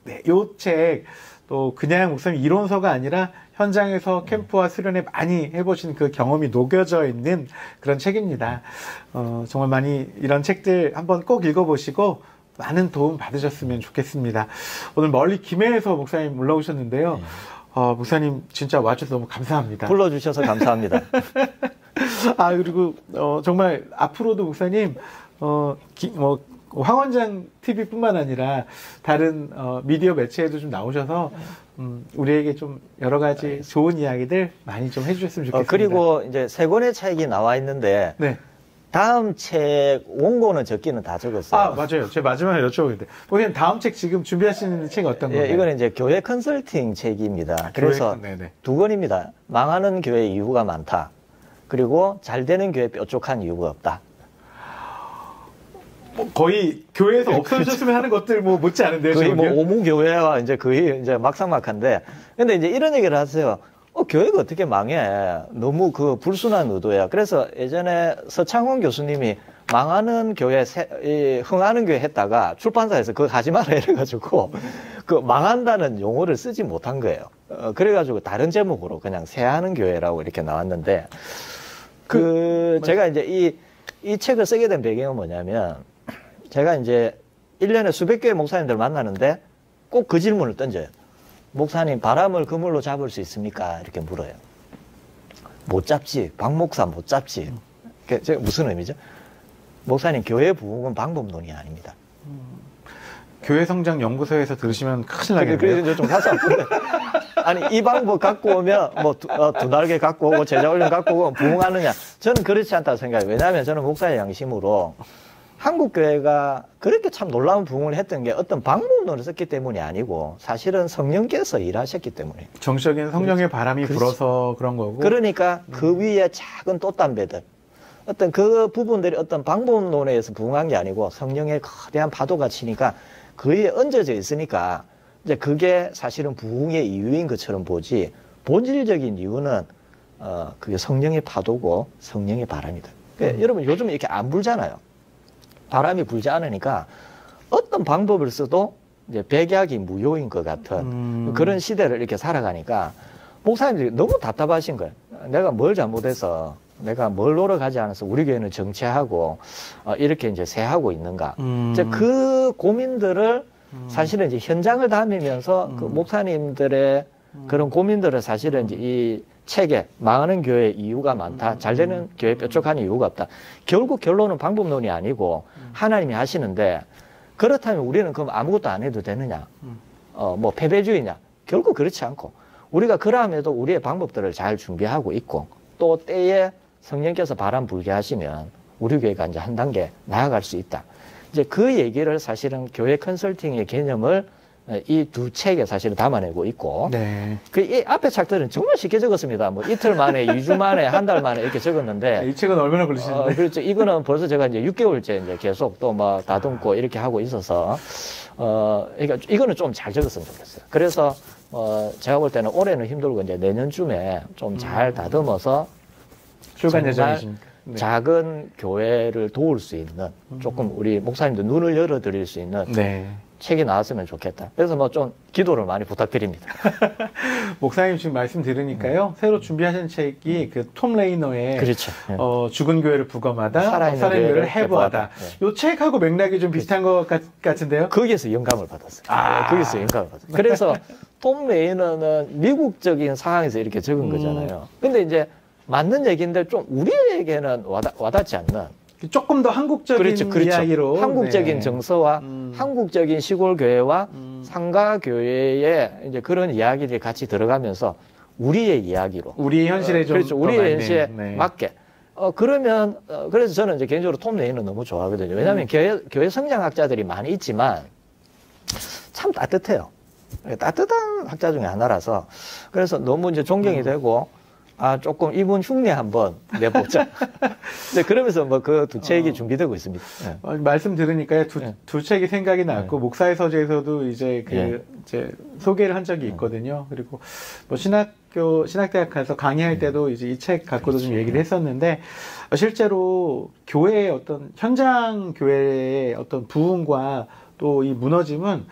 Speaker 1: 네, 요 책. 또 그냥 목사님 이론서가 아니라 현장에서 캠프와 수련회 많이 해보신 그 경험이 녹여져 있는 그런 책입니다. 정말 많이 이런 책들 한번 꼭 읽어보시고 많은 도움 받으셨으면 좋겠습니다. 오늘 멀리 김해에서 목사님 올라오셨는데요. 목사님 진짜 와주셔서 너무 감사합니다.
Speaker 2: 불러주셔서 감사합니다.
Speaker 1: 그리고 정말 앞으로도 목사님 황원장 TV뿐만 아니라 다른 미디어 매체에도 좀 나오셔서 우리에게 좀 여러 가지 좋은 이야기들 많이 좀 해주셨으면 좋겠습니다.
Speaker 2: 그리고 이제 세 권의 책이 나와 있는데
Speaker 1: 네.
Speaker 2: 다음 책 원고는 적기는 다 적었어요.
Speaker 1: 맞아요. 제가 마지막에 여쭤보는데 선생님 다음 책 지금 준비하시는 책 어떤 거예요?
Speaker 2: 이거는 이제 교회 컨설팅 책입니다. 그래서 두 권입니다. 망하는 교회 이유가 많다. 그리고 잘 되는 교회 뾰족한 이유가 없다.
Speaker 1: 거의 교회에서 없어졌으면 하는 것들 못지 않은데요.
Speaker 2: 거의 오무 교회와 이제 거의 이제 막상막한데. 근데 이제 이런 얘기를 하세요. 교회가 어떻게 망해? 너무 그 불순한 의도야. 그래서 예전에 서창훈 교수님이 망하는 교회, 흥하는 교회 했다가 출판사에서 그거 하지 마라 이래가지고 그 망한다는 용어를 쓰지 못한 거예요. 그래가지고 다른 제목으로 그냥 새하는 교회라고 이렇게 나왔는데 제가 이제 이 책을 쓰게 된 배경은 뭐냐면 제가 이제 1년에 수백 개의 목사님들 만나는데 꼭 그 질문을 던져요. 목사님, 바람을 그물로 잡을 수 있습니까? 이렇게 물어요. 못 잡지. 박 목사 못 잡지. 그게 무슨 의미죠? 목사님, 교회 부흥은 방법론이 아닙니다.
Speaker 1: 교회 성장 연구소에서 들으시면 큰일 나겠네요.
Speaker 2: 그래서 좀 가서 아니, 이 방법 갖고 오면 뭐 두 날개 갖고 오고 제자훈련 갖고 오고 부흥하느냐? 저는 그렇지 않다고 생각해요. 왜냐하면 저는 목사의 양심으로 한국 교회가 그렇게 참 놀라운 부흥을 했던 게 어떤 방법론을 썼기 때문이 아니고 사실은 성령께서 일하셨기 때문에.
Speaker 1: 정적인 성령의 바람이
Speaker 2: 그렇지.
Speaker 1: 불어서 그런 거고.
Speaker 2: 그러니까 그 위에 작은 꽃담배들, 어떤 그 부분들이 어떤 방법론에 의해서 부흥한 게 아니고 성령의 거대한 파도가 치니까 그 위에 얹어져 있으니까 이제 그게 사실은 부흥의 이유인 것처럼 보지, 본질적인 이유는 그게 성령의 파도고 성령의 바람이다. 그러니까 여러분 요즘 이렇게 안 불잖아요. 바람이 불지 않으니까 어떤 방법을 써도 이제 백약이 무효인 것 같은 그런 시대를 이렇게 살아가니까 목사님들이 너무 답답하신 거예요. 내가 뭘 잘못해서, 내가 뭘 노력하지 않아서 우리 교회는 정체하고 이렇게 이제 새하고 있는가. 이제 그 고민들을 사실은 이제 현장을 다니면서 그 목사님들의 그런 고민들을 사실은 이제 이 책에 망하는 교회 이유가 많다, 잘 되는 교회 뾰족한 이유가 없다. 결국 결론은 방법론이 아니고 하나님이 하시는데, 그렇다면 우리는 그럼 아무것도 안 해도 되느냐? 뭐 패배주의냐? 결국 그렇지 않고 우리가 그러함에도 우리의 방법들을 잘 준비하고 있고 또 때에 성령께서 바람 불게 하시면 우리 교회가 이제 한 단계 나아갈 수 있다. 이제 그 얘기를 사실은 교회 컨설팅의 개념을 이 두 책에 사실은 담아내고 있고,
Speaker 1: 네.
Speaker 2: 이 앞에 책들은 정말 쉽게 적었습니다. 뭐 이틀 만에, 2주 만에, 한 달 만에 이렇게 적었는데.
Speaker 1: 이 책은 얼마나 걸리시는데?
Speaker 2: 그렇죠. 이거는 벌써 제가 이제 6개월째 이제 계속 또 막 다듬고 이렇게 하고 있어서, 그러니까 이거는 좀 잘 적었으면 좋겠어요. 그래서, 제가 볼 때는 올해는 힘들고 이제 내년쯤에 좀 잘 다듬어서
Speaker 1: 출간 예정이십니까? 네.
Speaker 2: 작은 교회를 도울 수 있는, 조금 우리 목사님들 눈을 열어드릴 수 있는
Speaker 1: 네.
Speaker 2: 책이 나왔으면 좋겠다. 그래서 뭐 좀 기도를 많이 부탁드립니다.
Speaker 1: 목사님 지금 말씀 들으니까요. 새로 준비하신 책이 그 톰 레이너의
Speaker 2: 그렇죠.
Speaker 1: 죽은 교회를 부검하다,
Speaker 2: 살아있는
Speaker 1: 교회를
Speaker 2: 교회를
Speaker 1: 해부하다.
Speaker 2: 네.
Speaker 1: 이 책하고 맥락이 좀 비슷한 것 같은데요?
Speaker 2: 거기에서 영감을 받았어요. 거기서 영감을 받았어요. 그래서 톰 레이너는 미국적인 상황에서 이렇게 적은 거잖아요. 근데 이제 맞는 얘기인데 좀 우리에게는 와닿지 않는,
Speaker 1: 조금 더 한국적인
Speaker 2: 그렇죠.
Speaker 1: 이야기로.
Speaker 2: 한국적인
Speaker 1: 네.
Speaker 2: 정서와 한국적인 시골 교회와 상가 교회의 이제 그런 이야기들이 같이 들어가면서 우리의 이야기로,
Speaker 1: 우리의 현실에 좀
Speaker 2: 그렇죠.
Speaker 1: 더
Speaker 2: 우리의
Speaker 1: 맞네.
Speaker 2: 현실에
Speaker 1: 네.
Speaker 2: 맞게. 그러면 그래서 저는 이제 개인적으로 톰 레이너 너무 좋아하거든요. 왜냐하면 교회 성장학자들이 많이 있지만 참 따뜻해요. 따뜻한 학자 중에 하나라서 그래서 너무 이제 존경이 되고, 조금 이분 흉내 한번 내보자. 네, 그러면서 뭐 그 두 책이 준비되고 있습니다. 네.
Speaker 1: 말씀 들으니까요. 두 책이 생각이 났고,
Speaker 2: 네.
Speaker 1: 목사의 서재에서도 이제
Speaker 2: 예.
Speaker 1: 이제 소개를 한 적이 있거든요. 그리고 뭐 신학대학 가서 강의할 때도 이제 이 책 갖고도 좀 얘기를 했었는데, 실제로 교회의 어떤, 현장 교회의 어떤 부흥과 또 이 무너짐은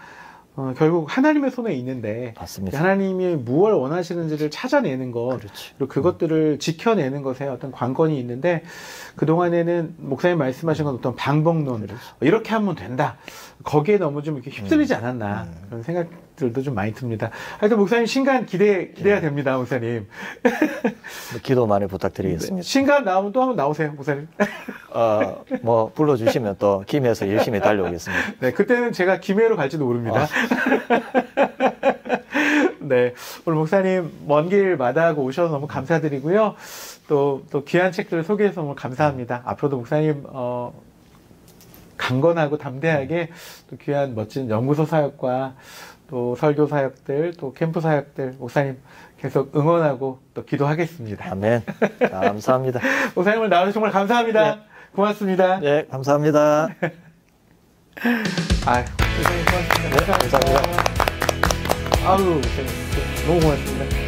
Speaker 1: 결국 하나님의 손에 있는데,
Speaker 2: 맞습니다.
Speaker 1: 하나님이 무엇을 원하시는지를 찾아내는 것,
Speaker 2: 그렇지.
Speaker 1: 그리고 그것들을 지켜내는 것에 어떤 관건이 있는데, 그동안에는 목사님 말씀하신 건 어떤 방법론,
Speaker 2: 그렇지.
Speaker 1: 이렇게 하면 된다. 거기에 너무 좀 이렇게 휩쓸리지 않았나. 그런 생각들도 좀 많이 듭니다. 하여튼 목사님 신간 기대가 됩니다, 목사님.
Speaker 2: 기도 많이 부탁드리겠습니다.
Speaker 1: 신간 나오면 또 한번 나오세요, 목사님.
Speaker 2: 뭐 불러주시면 또 김해에서 열심히 달려오겠습니다.
Speaker 1: 네, 그때는 제가 김해로 갈지도 모릅니다. 네, 오늘 목사님 먼 길 마다하고 오셔서 너무 감사드리고요. 또 귀한 책들을 소개해서 너무 감사합니다. 앞으로도 목사님 강건하고 담대하게 또 귀한 멋진 연구소 사역과 또 설교 사역들, 또 캠프 사역들 목사님 계속 응원하고 또 기도하겠습니다.
Speaker 2: 아멘. 감사합니다.
Speaker 1: 목사님 오늘 나와주셔서 정말 감사합니다.
Speaker 2: 네.
Speaker 1: 고맙습니다.
Speaker 2: 네, 감사합니다.
Speaker 1: 목사님 고맙습니다.
Speaker 2: 네, 감사합니다.
Speaker 1: 아유, 목사님 너무 고맙습니다.